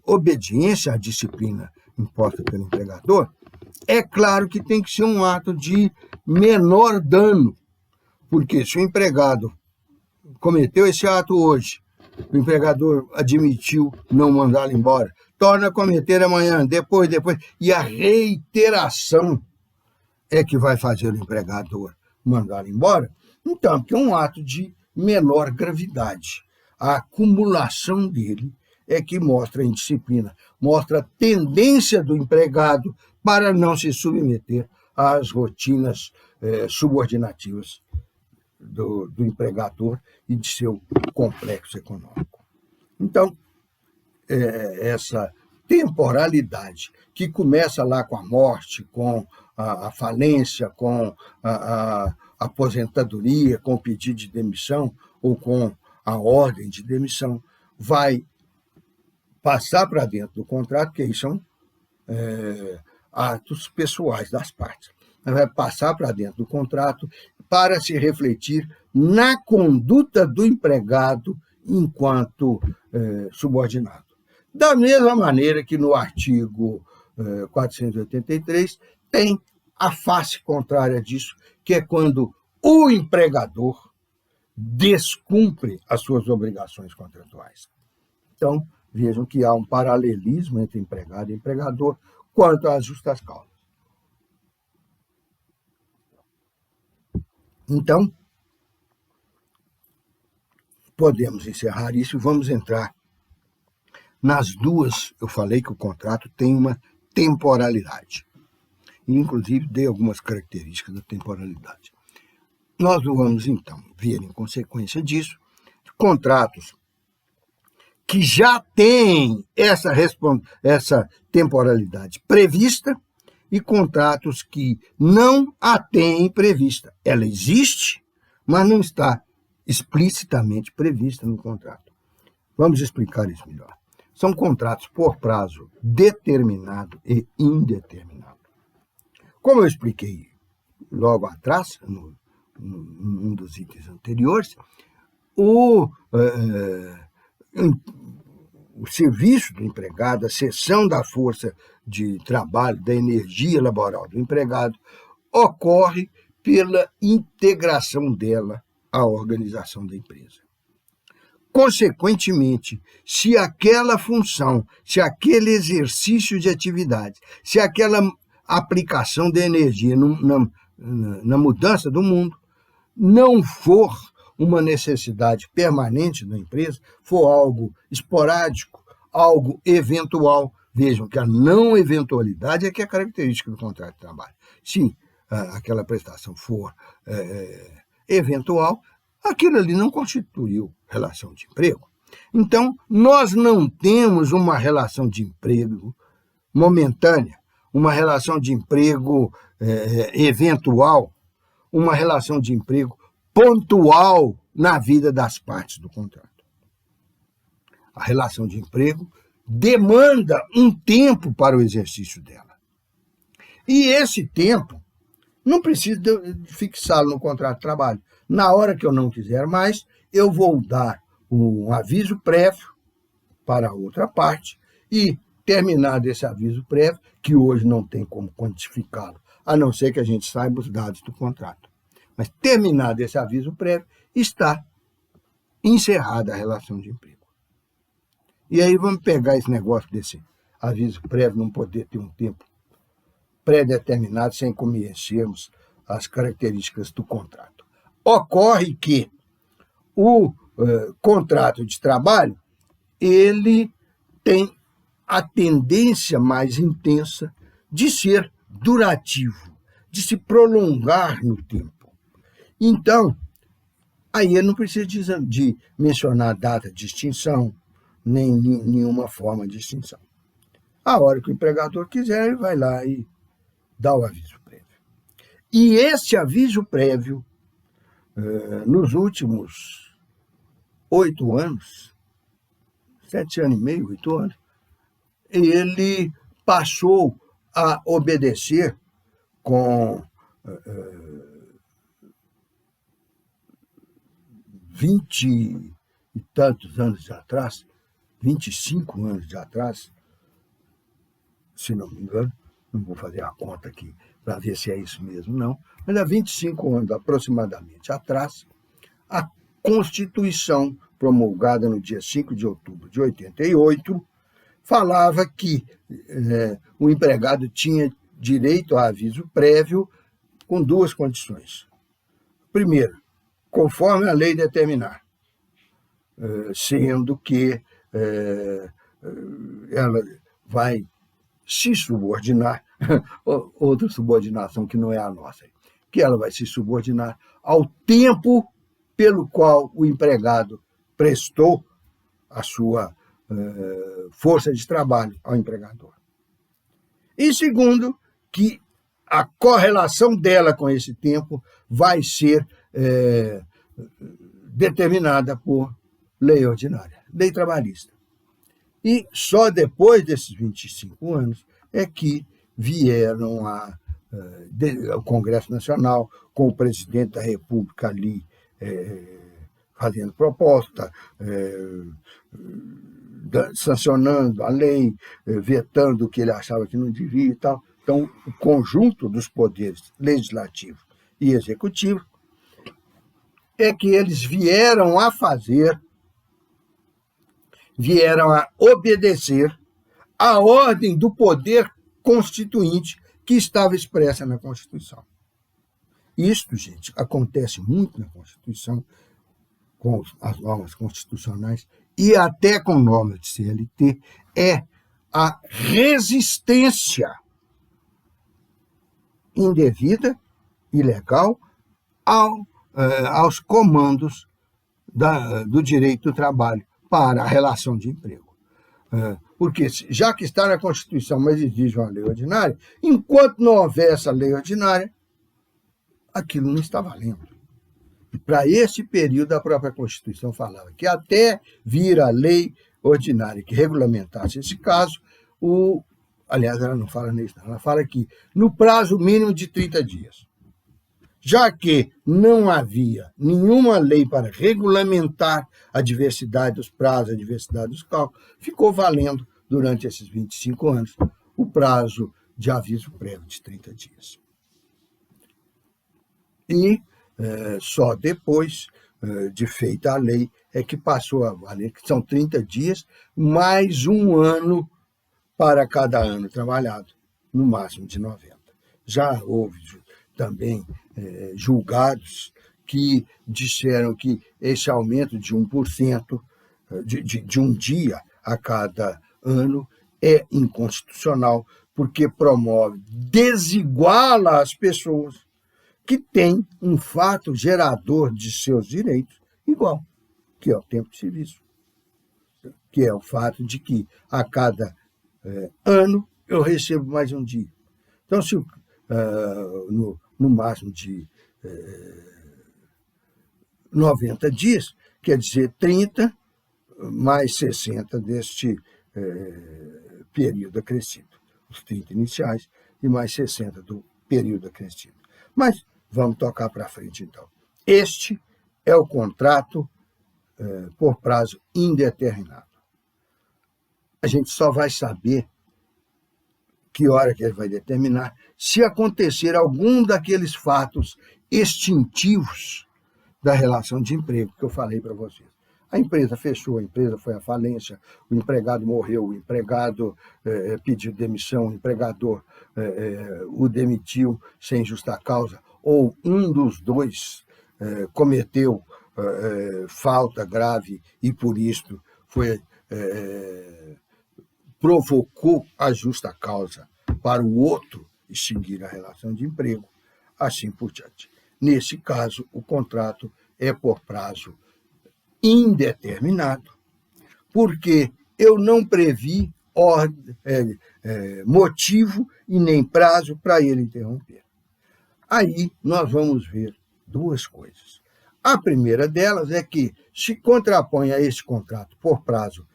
obediência à disciplina imposta pelo empregador, é claro que tem que ser um ato de menor dano, porque se o empregado cometeu esse ato hoje, o empregador admitiu não mandá-lo embora, torna a cometer amanhã, depois, e a reiteração é que vai fazer o empregador mandá-lo embora, então, porque é um ato de menor gravidade. A acumulação dele é que mostra a indisciplina, mostra a tendência do empregado para não se submeter às rotinas subordinativas do empregador e de seu complexo econômico. Então, essa temporalidade que começa lá com a morte, com a falência, com a aposentadoria, com o pedido de demissão ou com a ordem de demissão, vai passar para dentro do contrato, que aí são atos pessoais das partes. Vai passar para dentro do contrato para se refletir na conduta do empregado enquanto subordinado. Da mesma maneira que no artigo 483 tem a face contrária disso, que é quando o empregador descumpre as suas obrigações contratuais. Então, vejam que há um paralelismo entre empregado e empregador quanto às justas causas. Então, podemos encerrar isso e vamos entrar nas duas. Eu falei que o contrato tem uma temporalidade. E, inclusive, dei algumas características da temporalidade. Nós vamos, então, ver, em consequência disso, contratos que já têm essa temporalidade prevista e contratos que não a têm prevista. Ela existe, mas não está explicitamente prevista no contrato. Vamos explicar isso melhor. São contratos por prazo determinado e indeterminado. Como eu expliquei logo atrás, num dos itens anteriores, o serviço do empregado, a cessão da força de trabalho, da energia laboral do empregado, ocorre pela integração dela à organização da empresa. Consequentemente, se aquela função, se aquele exercício de atividade, se aquela aplicação de energia na mudança do mundo não for uma necessidade permanente da empresa, for algo esporádico, algo eventual, vejam que a não eventualidade é que é característica do contrato de trabalho. Se aquela prestação for eventual, aquilo ali não constituiu relação de emprego. Então, nós não temos uma relação de emprego momentânea, uma relação de emprego eventual, uma relação de emprego pontual na vida das partes do contrato. A relação de emprego demanda um tempo para o exercício dela. E esse tempo não precisa fixá-lo no contrato de trabalho. Na hora que eu não quiser mais, eu vou dar um aviso prévio para a outra parte e, terminado esse aviso prévio, que hoje não tem como quantificá-lo, a não ser que a gente saiba os dados do contrato. Mas, terminado esse aviso prévio, está encerrada a relação de emprego. E aí vamos pegar esse negócio desse aviso prévio não poder ter um tempo pré-determinado sem conhecermos as características do contrato. Ocorre que o contrato de trabalho, ele tem a tendência mais intensa de ser durativo, de se prolongar no tempo. Então, aí ele não precisa de mencionar data de extinção, nem nenhuma forma de extinção. A hora que o empregador quiser, ele vai lá e dá o aviso prévio. E esse aviso prévio, nos últimos 8 anos, 7 anos e meio, 8 anos, ele passou a obedecer com 20 e tantos anos atrás, 25 anos de atrás, se não me engano, não vou fazer a conta aqui para ver se é isso mesmo, não, mas há 25 anos aproximadamente atrás, a Constituição, promulgada no dia 5 de outubro de 88, falava que o empregado tinha direito a aviso prévio com 2 condições. Primeiro, conforme a lei determinar, sendo que ela vai se subordinar, outra subordinação que não é a nossa, que ela vai se subordinar ao tempo pelo qual o empregado prestou a sua força de trabalho ao empregador. E segundo, que a correlação dela com esse tempo vai ser determinada por lei ordinária, lei trabalhista. E só depois desses 25 anos é que vieram o Congresso Nacional, com o presidente da República ali fazendo proposta, sancionando a lei, vetando o que ele achava que não devia e tal. Então, o conjunto dos poderes legislativo e executivo é que eles vieram a obedecer à ordem do poder constituinte que estava expressa na Constituição. Isto, gente, acontece muito na Constituição, com as normas constitucionais e até com normas de CLT, é a resistência indevida, ilegal, aos comandos do direito do trabalho para a relação de emprego. Porque, já que está na Constituição, mas exige uma lei ordinária, enquanto não houver essa lei ordinária, aquilo não está valendo. E para esse período, a própria Constituição falava que até vir a lei ordinária que regulamentasse esse caso, aliás, ela não fala nisso, ela fala que no prazo mínimo de 30 dias. Já que não havia nenhuma lei para regulamentar a diversidade dos prazos, a diversidade dos cálculos, ficou valendo, durante esses 25 anos, o prazo de aviso prévio de 30 dias. E só depois de feita a lei é que passou a valer, que são 30 dias, mais 1 ano para cada ano trabalhado, no máximo de 90. Já houve também julgados que disseram que esse aumento de 1%, de um dia a cada ano, é inconstitucional, porque promove, desiguala as pessoas que têm um fato gerador de seus direitos igual, que é o tempo de serviço, que é o fato de que a cada ano eu recebo mais um dia. Então, se no máximo de 90 dias, quer dizer 30 mais 60 deste período acrescido, os 30 iniciais e mais 60 do período acrescido. Mas vamos tocar para frente, então. Este é o contrato por prazo indeterminado. A gente só vai saber que hora que ele vai determinar se acontecer algum daqueles fatos extintivos da relação de emprego que eu falei para vocês. A empresa fechou, a empresa foi à falência, o empregado morreu, o empregado pediu demissão, o empregador o demitiu sem justa causa, ou um dos dois cometeu falta grave e, por isso, provocou a justa causa para o outro extinguir a relação de emprego, assim por diante. Nesse caso, o contrato é por prazo indeterminado, porque eu não previ motivo e nem prazo para ele interromper. Aí nós vamos ver duas coisas. A primeira delas é que se contrapõe a esse contrato por prazo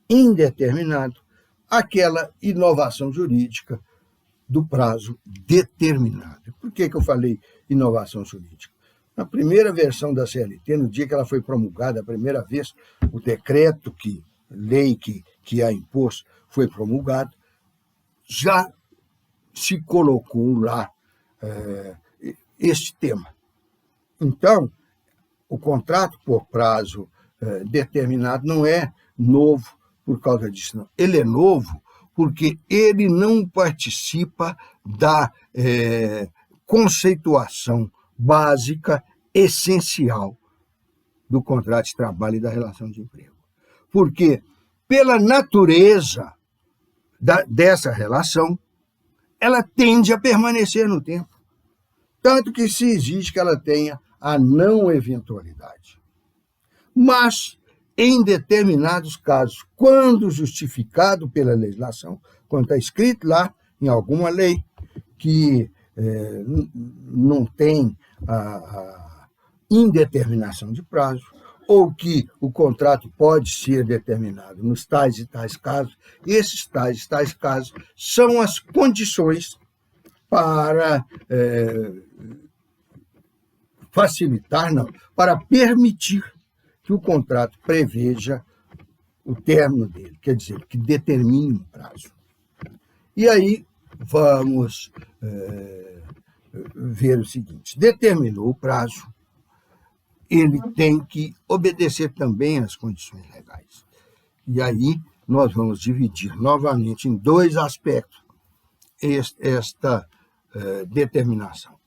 indeterminado aquela inovação jurídica do prazo determinado. Por que eu falei inovação jurídica? Na primeira versão da CLT, no dia que ela foi promulgada a primeira vez, o decreto lei que a impôs foi promulgado, já se colocou lá este tema. Então, o contrato por prazo determinado não é novo por causa disso, não. Ele é novo porque ele não participa da conceituação básica, essencial do contrato de trabalho e da relação de emprego. Porque, pela natureza dessa relação, ela tende a permanecer no tempo. Tanto que se exige que ela tenha a não eventualidade. Mas, em determinados casos, quando justificado pela legislação, quando está escrito lá em alguma lei que não tem a indeterminação de prazo, ou que o contrato pode ser determinado nos tais e tais casos, esses tais e tais casos são as condições para facilitar, não, para permitir que o contrato preveja o término dele, quer dizer, que determine um prazo. E aí vamos ver o seguinte: determinou o prazo, ele tem que obedecer também às condições legais. E aí nós vamos dividir novamente em dois aspectos esta determinação.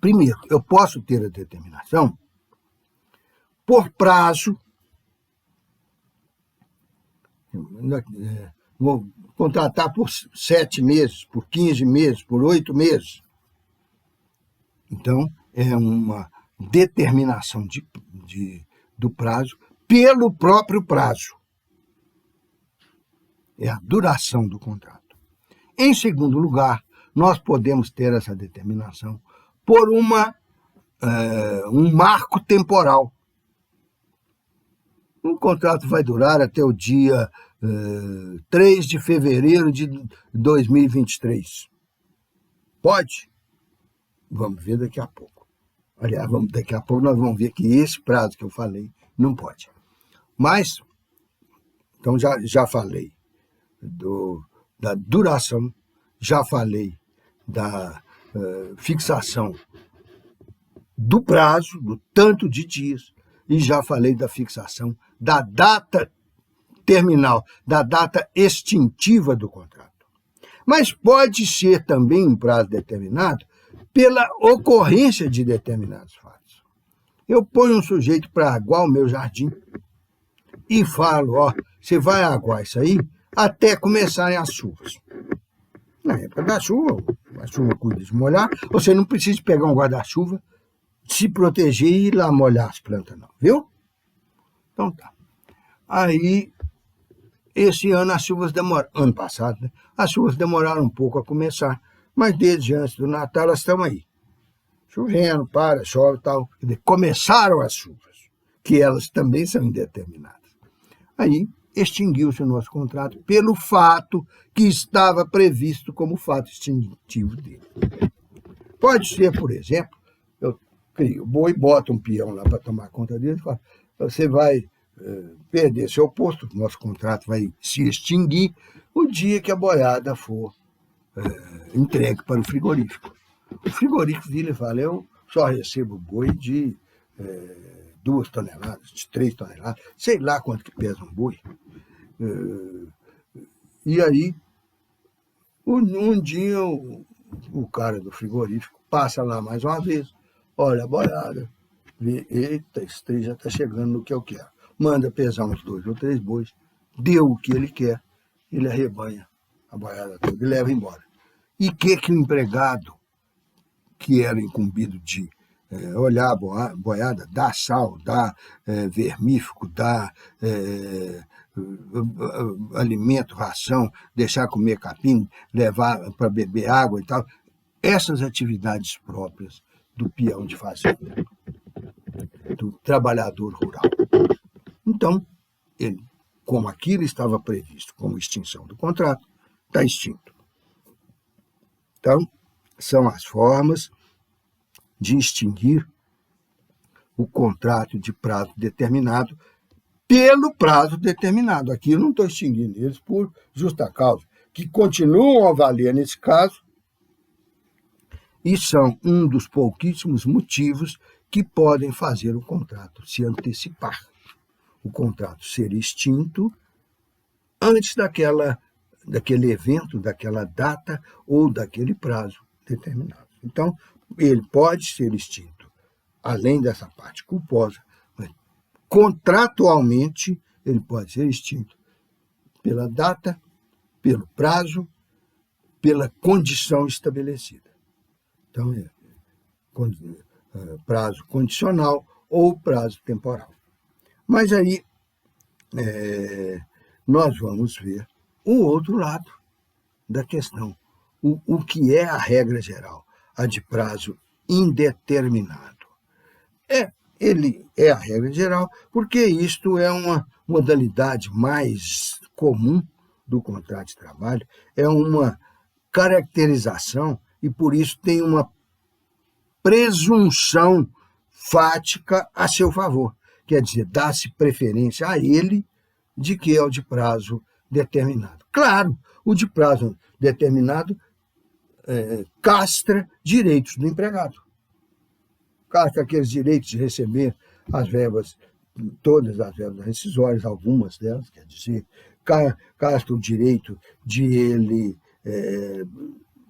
Primeiro, eu posso ter a determinação por prazo, vou contratar por 7 meses, por 15 meses, por 8 meses. Então, é uma determinação do prazo pelo próprio prazo. É a duração do contrato. Em segundo lugar, nós podemos ter essa determinação por um marco temporal. Um contrato vai durar até o dia 3 de fevereiro de 2023. Pode? Vamos ver daqui a pouco. Aliás, daqui a pouco nós vamos ver que esse prazo que eu falei não pode. Mas, então já falei da duração, já falei da fixação do prazo, do tanto de dias, e já falei da fixação da data terminal, da data extintiva do contrato. Mas pode ser também um prazo determinado pela ocorrência de determinados fatos. Eu ponho um sujeito para aguar o meu jardim. e falo, ó, você vai aguar isso aí até começarem as chuvas. Na época da chuva, a chuva cuida de molhar, você não precisa pegar um guarda-chuva, se proteger e ir lá molhar as plantas, não, viu? Então tá. Aí, esse ano as chuvas demoraram, ano passado, né? As chuvas demoraram um pouco a começar, mas desde antes do Natal elas estão aí. Chovendo, para, chove e tal. Começaram as chuvas, que elas também são indeterminadas. Aí extinguiu-se o nosso contrato pelo fato que estava previsto como fato extintivo dele. Pode ser, por exemplo, eu crio boi, boto um peão lá para tomar conta dele e falo, você vai perder seu posto, nosso contrato vai se extinguir o dia que a boiada for entregue para o frigorífico. O frigorífico vira e fala, eu só recebo boi de 2 toneladas, de 3 toneladas, sei lá quanto que pesa um boi. E aí, um dia o cara do frigorífico passa lá mais uma vez, olha a boiada, vê, eita, esse trem já está chegando no que eu quero. Manda pesar uns 2 ou 3 bois, deu o que ele quer, ele arrebanha a boiada toda e leva embora. E que o empregado, que era incumbido de olhar a boiada, dar sal, dar vermífugo, dar alimento, ração, deixar comer capim, levar para beber água e tal, essas atividades próprias do peão de fazenda, do trabalhador rural. Então, ele, como aquilo estava previsto como extinção do contrato, está extinto. Então, são as formas de extinguir o contrato de prazo determinado pelo prazo determinado. Aqui eu não estou extinguindo eles por justa causa, que continuam a valer nesse caso e são um dos pouquíssimos motivos que podem fazer o contrato se antecipar. O contrato ser extinto antes daquele evento, daquela data ou daquele prazo determinado. Então, ele pode ser extinto, além dessa parte culposa, mas contratualmente ele pode ser extinto pela data, pelo prazo, pela condição estabelecida. Então, prazo condicional ou prazo temporal. Mas aí nós vamos ver o outro lado da questão. O que é a regra geral? A de prazo indeterminado. Ele é a regra geral porque isto é uma modalidade mais comum do contrato de trabalho, é uma caracterização e por isso tem uma presunção fática a seu favor. Quer dizer, dá-se preferência a ele de que é o de prazo determinado. Claro, o de prazo determinado castra direitos do empregado. Castra aqueles direitos de receber as verbas, todas as verbas rescisórias, algumas delas, quer dizer, castra o direito de ele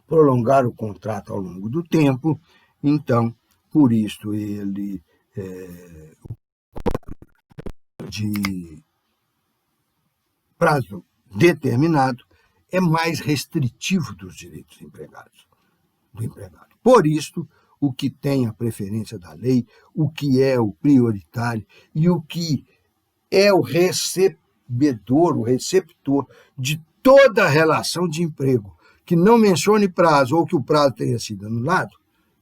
prolongar o contrato ao longo do tempo. Então, por isso, ele de prazo determinado é mais restritivo dos direitos do empregado. Por isso, o que tem a preferência da lei, o que é o prioritário e o que é o recebedor, o receptor de toda a relação de emprego que não mencione prazo ou que o prazo tenha sido anulado,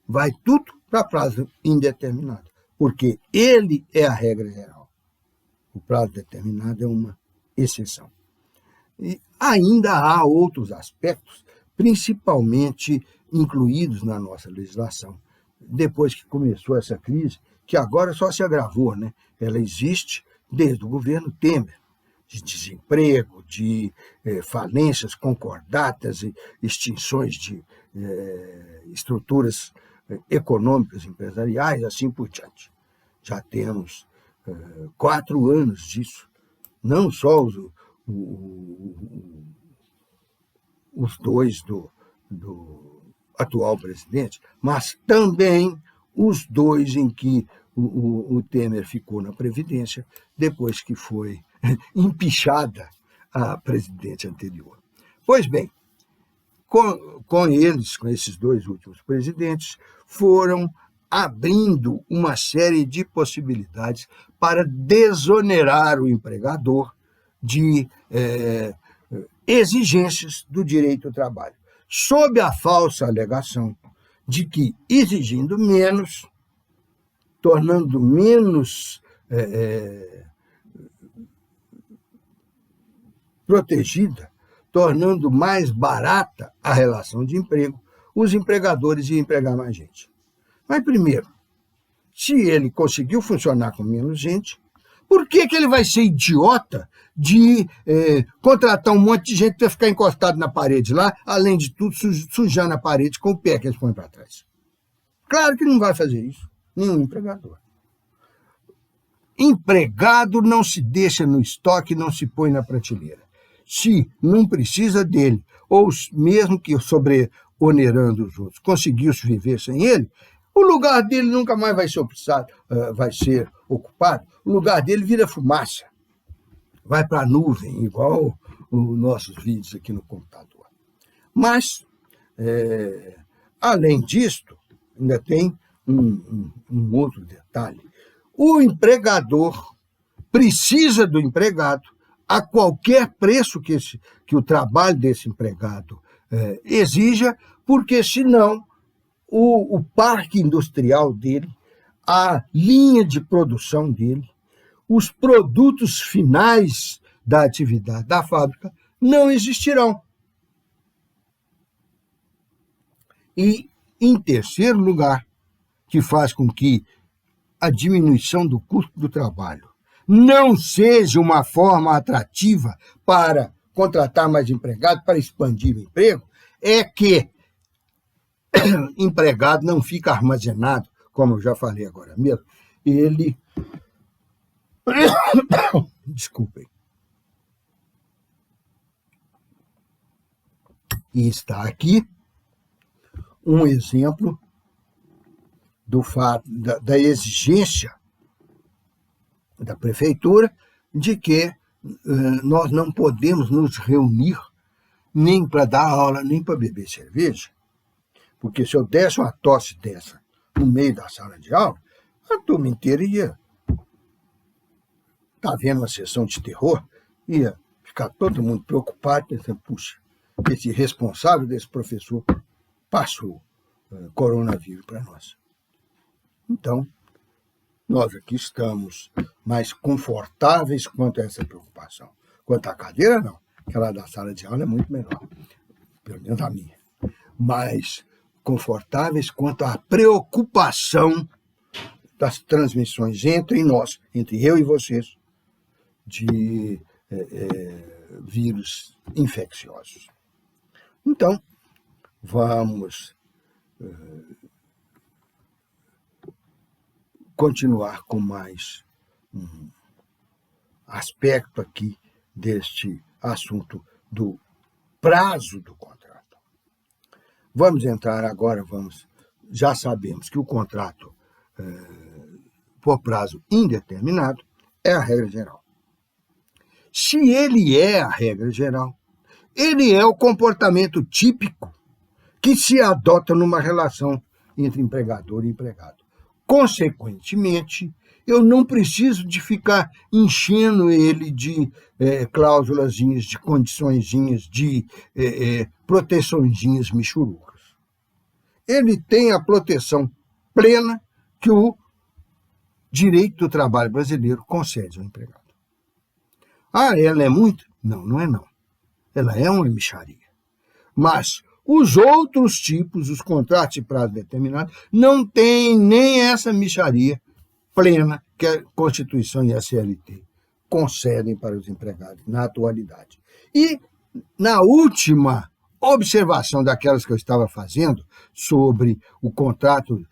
vai tudo para prazo indeterminado, porque ele é a regra geral. O prazo determinado é uma exceção. E ainda há outros aspectos, principalmente incluídos na nossa legislação. Depois que começou essa crise, que agora só se agravou, né? Ela existe desde o governo Temer, de desemprego, de falências concordatas e extinções de estruturas econômicas, empresariais, assim por diante. Já temos 4 anos disso. Não só os dois do atual presidente, mas também os 2 em que o Temer ficou na Previdência, depois que foi empichada à presidente anterior. Pois bem, com esses dois últimos presidentes, foram abrindo uma série de possibilidades para desonerar o empregador de exigências do direito do trabalho, sob a falsa alegação de que, exigindo menos, tornando menos protegida, tornando mais barata a relação de emprego, os empregadores iam empregar mais gente. Mas, primeiro, se ele conseguiu funcionar com menos gente, por que ele vai ser idiota de contratar um monte de gente para ficar encostado na parede lá, além de tudo, sujando a parede com o pé que eles põem para trás? Claro que não vai fazer isso, nenhum empregador. Empregado não se deixa no estoque, não se põe na prateleira. Se não precisa dele, ou mesmo que sobreonerando os outros, conseguiu viver sem ele, o lugar dele nunca mais vai ser ocupado, o lugar dele vira fumaça, vai para a nuvem, igual os nossos vídeos aqui no computador. Mas, além disto, ainda tem um outro detalhe. O empregador precisa do empregado a qualquer preço que o trabalho desse empregado exija, porque senão o parque industrial dele, a linha de produção dele, os produtos finais da atividade da fábrica não existirão. E, em terceiro lugar, que faz com que a diminuição do custo do trabalho não seja uma forma atrativa para contratar mais empregados, para expandir o emprego, é que empregado não fica armazenado, como eu já falei agora mesmo, ele... Desculpem. E está aqui um exemplo do fato da exigência da prefeitura de que nós não podemos nos reunir nem para dar aula, nem para beber cerveja, porque se eu desse uma tosse dessa no meio da sala de aula, a turma inteira ia estar vendo uma sessão de terror, ia ficar todo mundo preocupado, pensando, puxa, esse responsável desse professor passou coronavírus para nós. Então, nós aqui estamos mais confortáveis quanto a essa preocupação. Quanto à cadeira, não. Aquela da sala de aula é muito melhor, pelo menos a minha. Mas confortáveis quanto à preocupação das transmissões entre nós, entre eu e vocês, de vírus infecciosos. Então, vamos continuar com mais um aspecto aqui deste assunto do prazo do contrato. Vamos entrar agora, já sabemos que o contrato por prazo indeterminado é a regra geral. Se ele é a regra geral, ele é o comportamento típico que se adota numa relação entre empregador e empregado. Consequentemente, eu não preciso de ficar enchendo ele de cláusulazinhas, de condiçõezinhas, de proteçõezinhas michurucas. Ele tem a proteção plena que o direito do trabalho brasileiro concede ao empregado. Ah, ela é muito? Não, não é não. Ela é uma mixaria. Mas os outros tipos, os contratos de prazo determinado, não têm nem essa mixaria plena que a Constituição e a CLT concedem para os empregados na atualidade. E, na última observação daquelas que eu estava fazendo sobre o contrato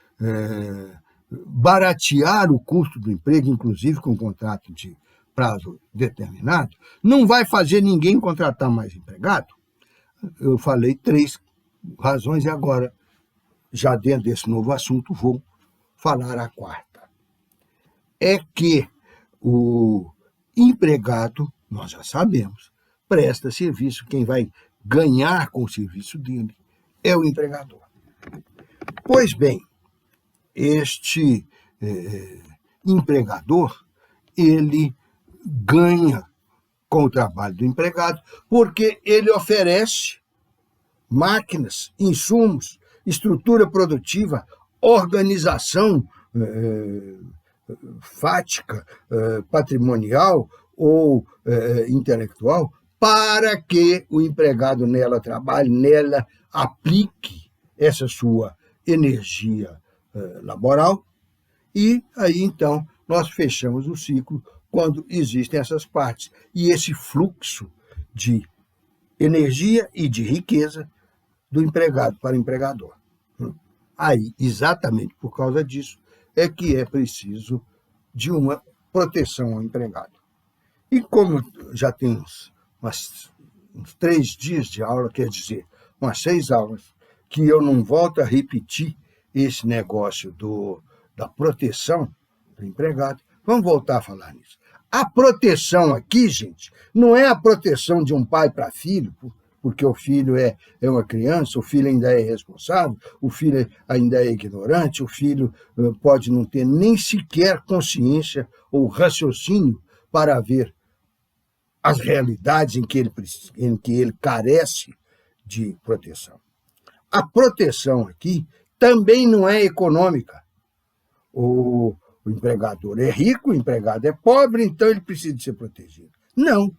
baratear o custo do emprego, inclusive com contrato de prazo determinado, não vai fazer ninguém contratar mais empregado? Eu falei 3 razões e agora, já dentro desse novo assunto, vou falar a 4ª. É que o empregado, nós já sabemos, presta serviço, quem vai ganhar com o serviço dele é o empregador. Pois bem, este empregador, ele ganha com o trabalho do empregado, porque ele oferece máquinas, insumos, estrutura produtiva, organização fática, patrimonial ou intelectual, para que o empregado nela trabalhe, nela aplique essa sua energia laboral, e aí então nós fechamos o ciclo quando existem essas partes e esse fluxo de energia e de riqueza do empregado para o empregador. Aí, exatamente por causa disso, é que é preciso de uma proteção ao empregado. E como já temos uns 3 dias de aula, quer dizer, umas 6 aulas, que eu não volto a repetir esse negócio da proteção do empregado, vamos voltar a falar nisso. A proteção aqui, gente, não é a proteção de um pai para filho, porque o filho é uma criança, o filho ainda é irresponsável, o filho ainda é ignorante, o filho pode não ter nem sequer consciência ou raciocínio para ver as realidades em que ele carece de proteção. A proteção aqui também não é econômica. O empregador é rico, o empregado é pobre, então ele precisa ser protegido. Não.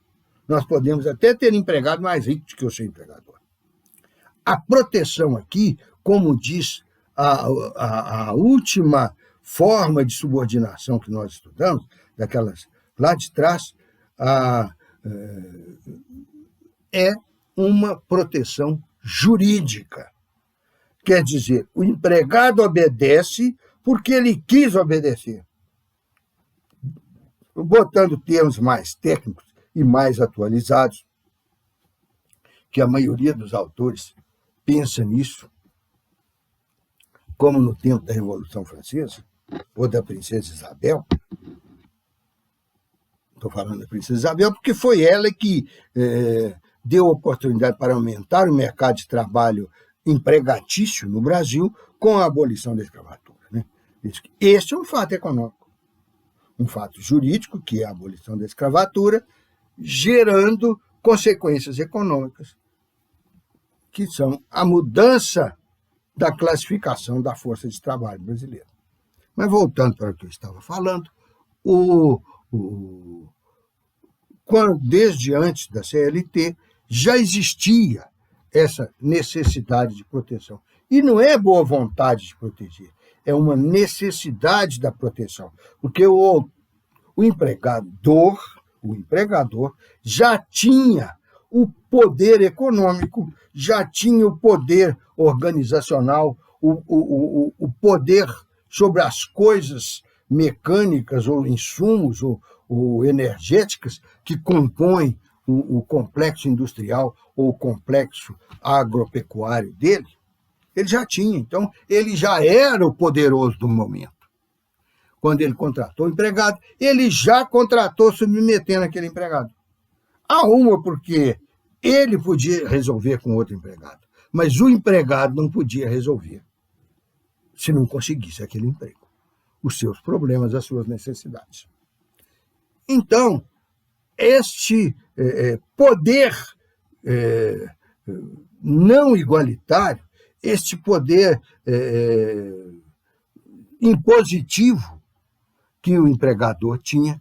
Nós podemos até ter empregado mais rico do que o seu empregador. A proteção aqui, como diz a última forma de subordinação que nós estudamos, daquelas lá de trás, é uma proteção jurídica. Quer dizer, o empregado obedece porque ele quis obedecer. Botando termos mais técnicos e mais atualizados, que a maioria dos autores pensa nisso, como no tempo da Revolução Francesa, ou da Princesa Isabel. Estou falando da Princesa Isabel porque foi ela que deu oportunidade para aumentar o mercado de trabalho empregatício no Brasil com a abolição da escravatura. Né? Este é um fato econômico, um fato jurídico, que é a abolição da escravatura, gerando consequências econômicas, que são a mudança da classificação da força de trabalho brasileira. Mas voltando para o que eu estava falando, desde antes da CLT, já existia essa necessidade de proteção. E não é boa vontade de proteger, é uma necessidade da proteção, porque o empregador já tinha o poder econômico, já tinha o poder organizacional, o poder sobre as coisas mecânicas ou insumos ou energéticas que compõem o complexo industrial ou o complexo agropecuário dele. Ele já tinha, então ele já era o poderoso do momento. Quando ele contratou o empregado, ele já contratou submetendo aquele empregado. A uma porque ele podia resolver com outro empregado, mas o empregado não podia resolver se não conseguisse aquele emprego, os seus problemas, as suas necessidades. Então, este poder não igualitário, este poder impositivo que o empregador tinha,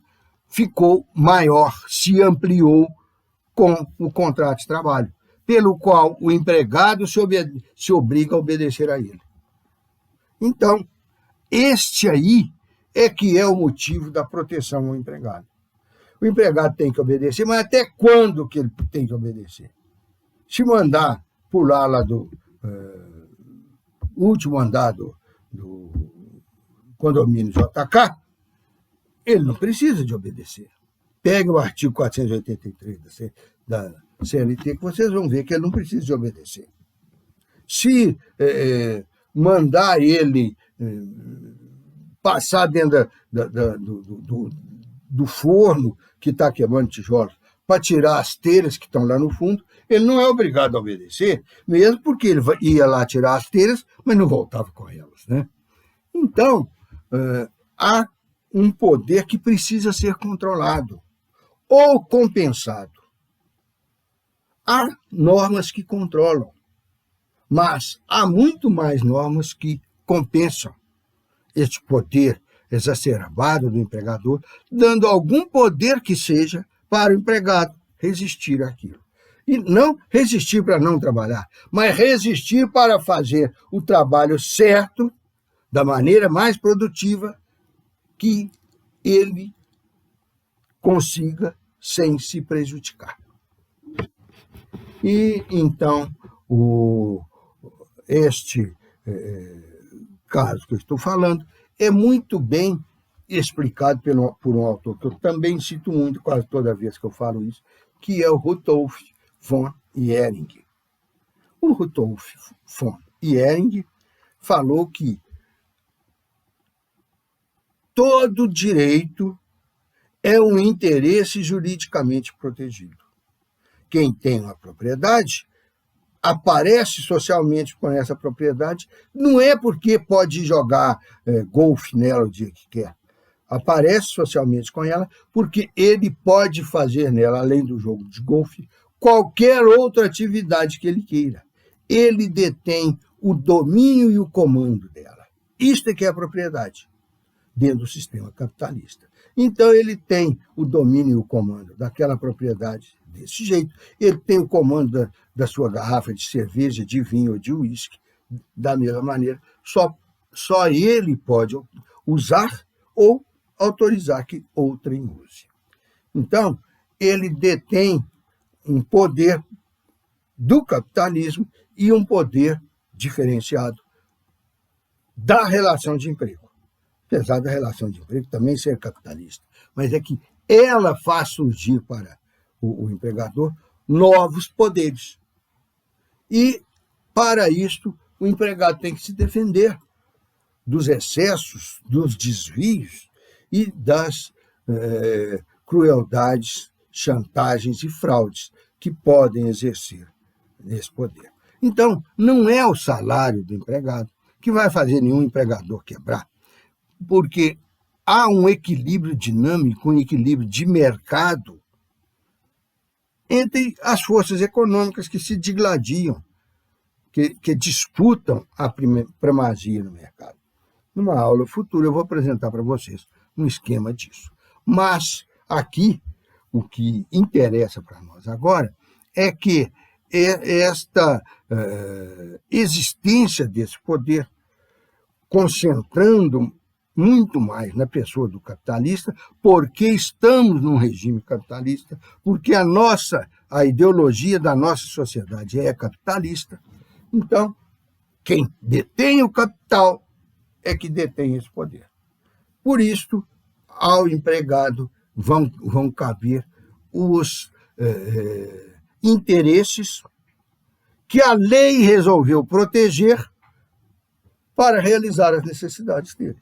ficou maior, se ampliou com o contrato de trabalho, pelo qual o empregado se obriga a obedecer a ele. Então, este aí é que é o motivo da proteção ao empregado. O empregado tem que obedecer, mas até quando que ele tem que obedecer? Se mandar pular lá do último andar do condomínio JK, ele não precisa de obedecer. Pegue o artigo 483 da CLT, que vocês vão ver que ele não precisa de obedecer. Se mandar ele passar dentro do forno que está queimando tijolos para tirar as telhas que estão lá no fundo, ele não é obrigado a obedecer, mesmo porque ele ia lá tirar as telhas, mas não voltava com elas, né? Então, há um poder que precisa ser controlado ou compensado. Há normas que controlam, mas há muito mais normas que compensam este poder exacerbado do empregador, dando algum poder que seja para o empregado resistir àquilo. E não resistir para não trabalhar, mas resistir para fazer o trabalho certo, da maneira mais produtiva que ele consiga sem se prejudicar. E, então, este caso que eu estou falando é muito bem explicado por um autor que eu também cito muito, quase toda vez que eu falo isso, que é o Rudolf von Ehring. O Rudolf von Ehring falou que todo direito é um interesse juridicamente protegido. Quem tem uma propriedade aparece socialmente com essa propriedade, não é porque pode jogar golfe nela o dia que quer. Aparece socialmente com ela porque ele pode fazer nela, além do jogo de golfe, qualquer outra atividade que ele queira. Ele detém o domínio e o comando dela. Isto é que é a propriedade dentro do sistema capitalista. Então, ele tem o domínio e o comando daquela propriedade desse jeito. Ele tem o comando da sua garrafa de cerveja, de vinho ou de uísque, da mesma maneira. Só ele pode usar ou autorizar que outrem use. Então, ele detém um poder do capitalismo e um poder diferenciado da relação de emprego. Apesar da relação de emprego também ser capitalista, mas é que ela faz surgir para o empregador novos poderes. E, para isto, o empregado tem que se defender dos excessos, dos desvios e das crueldades, chantagens e fraudes que podem exercer nesse poder. Então, não é o salário do empregado que vai fazer nenhum empregador quebrar, porque há um equilíbrio dinâmico, um equilíbrio de mercado entre as forças econômicas que se digladiam, que disputam a primazia no mercado. Numa aula futura eu vou apresentar para vocês um esquema disso. Mas aqui, o que interessa para nós agora é que esta existência desse poder, concentrando muito mais na pessoa do capitalista, porque estamos num regime capitalista, porque a ideologia da nossa sociedade é capitalista. Então, quem detém o capital é que detém esse poder. Por isso, ao empregado vão caber os interesses que a lei resolveu proteger para realizar as necessidades dele.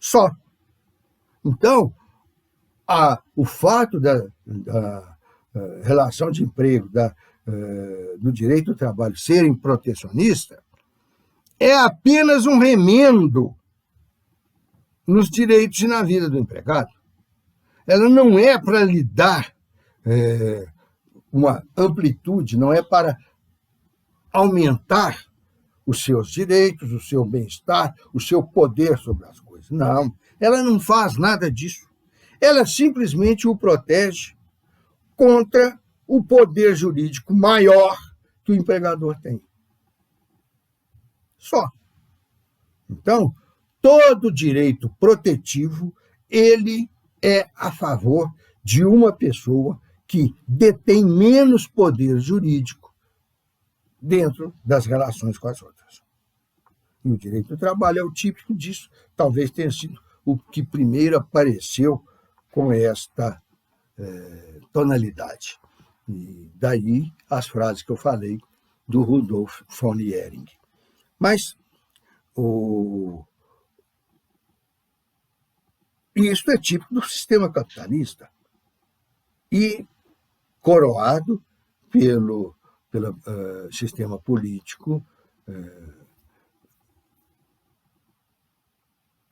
Só. Então, o fato da relação de emprego, do direito do trabalho serem protecionistas, é apenas um remendo nos direitos e na vida do empregado. Ela não é para lhe dar uma amplitude, não é para aumentar os seus direitos, o seu bem-estar, o seu poder sobre as coisas. Não, ela não faz nada disso. Ela simplesmente o protege contra o poder jurídico maior que o empregador tem. Só. Então, todo direito protetivo, ele é a favor de uma pessoa que detém menos poder jurídico dentro das relações com as outras. E o direito do trabalho é o típico disso. Talvez tenha sido o que primeiro apareceu com esta tonalidade. E daí as frases que eu falei do Rudolf von Ehring. Mas E isso é típico do sistema capitalista e coroado pelo sistema político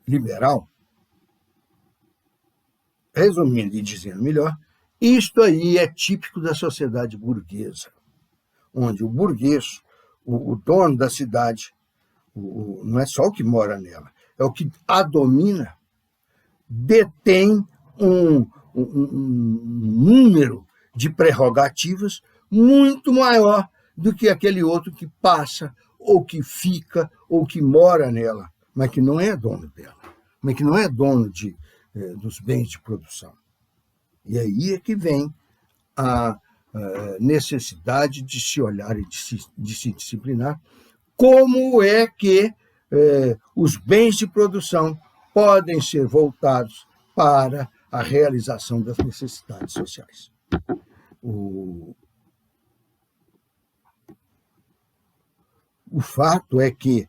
liberal. Resumindo e dizendo melhor, isto aí é típico da sociedade burguesa, onde o burguês, o dono da cidade, não é só o que mora nela, é o que a domina, detém um número de prerrogativas muito maior do que aquele outro que passa, ou que fica, ou que mora nela, mas que não é dono dela, mas que não é dono dos bens de produção. E aí é que vem a necessidade de se olhar e de se disciplinar como é que os bens de produção podem ser voltados para a realização das necessidades sociais. O fato é que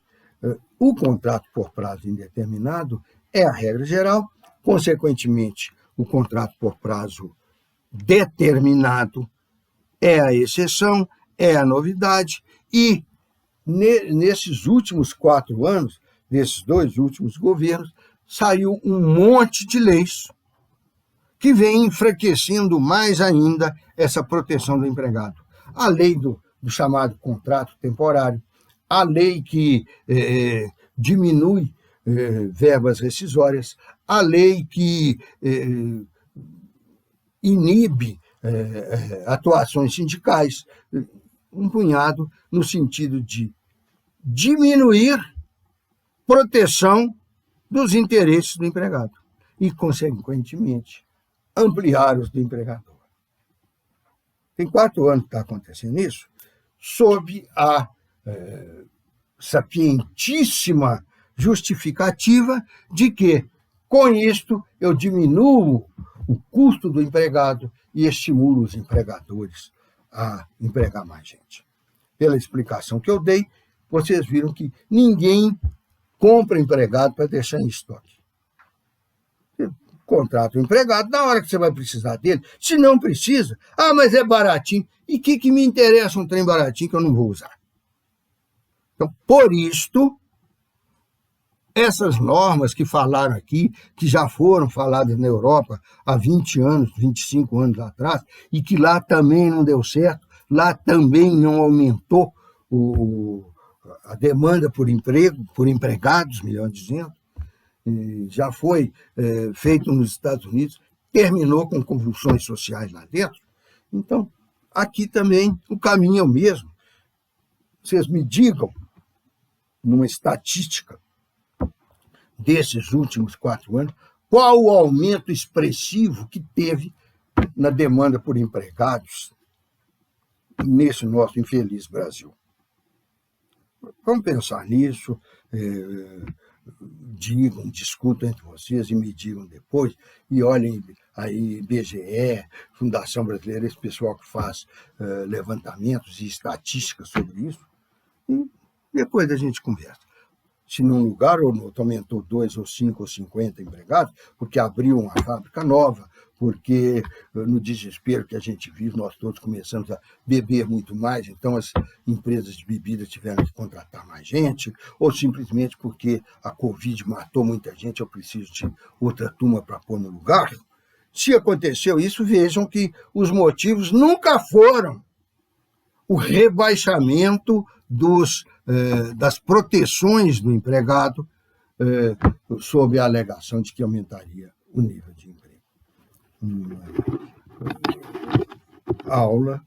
o contrato por prazo indeterminado é a regra geral, consequentemente, o contrato por prazo determinado é a exceção, é a novidade, e nesses últimos 4 anos, nesses 2 últimos governos, saiu um monte de leis que vem enfraquecendo mais ainda essa proteção do empregado. A lei do chamado contrato temporário, a lei que diminui verbas rescisórias, a lei que inibe atuações sindicais, um punhado no sentido de diminuir proteção dos interesses do empregado e, consequentemente, ampliar os do empregador. Tem 4 anos que está acontecendo isso, sob a sapientíssima justificativa de que, com isto, eu diminuo o custo do empregado e estimulo os empregadores a empregar mais gente. Pela explicação que eu dei, vocês viram que ninguém compra empregado para deixar em estoque. Você contrata o empregado na hora que você vai precisar dele. Se não precisa, mas é baratinho. E o que me interessa um trem baratinho que eu não vou usar? Então, por isto, essas normas que falaram aqui, que já foram faladas na Europa há 20 anos, 25 anos atrás, e que lá também não deu certo, lá também não aumentou a demanda por emprego, por empregados, melhor dizendo, já foi feito nos Estados Unidos, terminou com convulsões sociais lá dentro. Então, aqui também o caminho é o mesmo. Vocês me digam, numa estatística desses últimos 4 anos, qual o aumento expressivo que teve na demanda por empregados nesse nosso infeliz Brasil. Vamos pensar nisso, discutam entre vocês e me digam depois, e olhem aí IBGE, Fundação Brasileira, esse pessoal que faz levantamentos e estatísticas sobre isso, e depois a gente conversa. Se num lugar ou no outro aumentou 2 ou 5 ou 50 empregados, porque abriu uma fábrica nova, porque no desespero que a gente vive, nós todos começamos a beber muito mais, então as empresas de bebida tiveram que contratar mais gente, ou simplesmente porque a Covid matou muita gente, eu preciso de outra turma para pôr no lugar. Se aconteceu isso, vejam que os motivos nunca foram o rebaixamento das proteções do empregado sob a alegação de que aumentaria o nível de emprego. Aula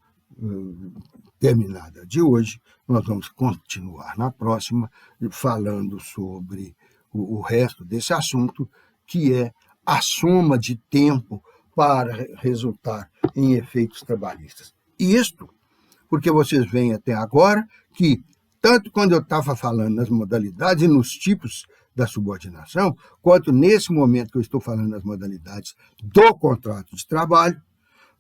terminada de hoje, nós vamos continuar na próxima falando sobre o resto desse assunto, que é a soma de tempo para resultar em efeitos trabalhistas. Isto porque vocês veem até agora que, tanto quando eu estava falando nas modalidades e nos tipos da subordinação, quanto nesse momento que eu estou falando nas modalidades do contrato de trabalho,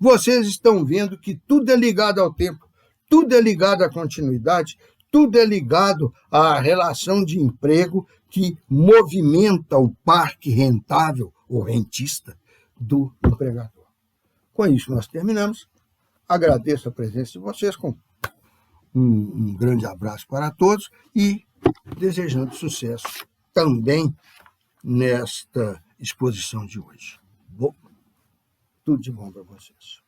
vocês estão vendo que tudo é ligado ao tempo, tudo é ligado à continuidade, tudo é ligado à relação de emprego que movimenta o parque rentável ou rentista do empregador. Com isso, nós terminamos. Agradeço a presença de vocês, com um grande abraço para todos e desejando sucesso também nesta exposição de hoje. Tudo de bom para vocês.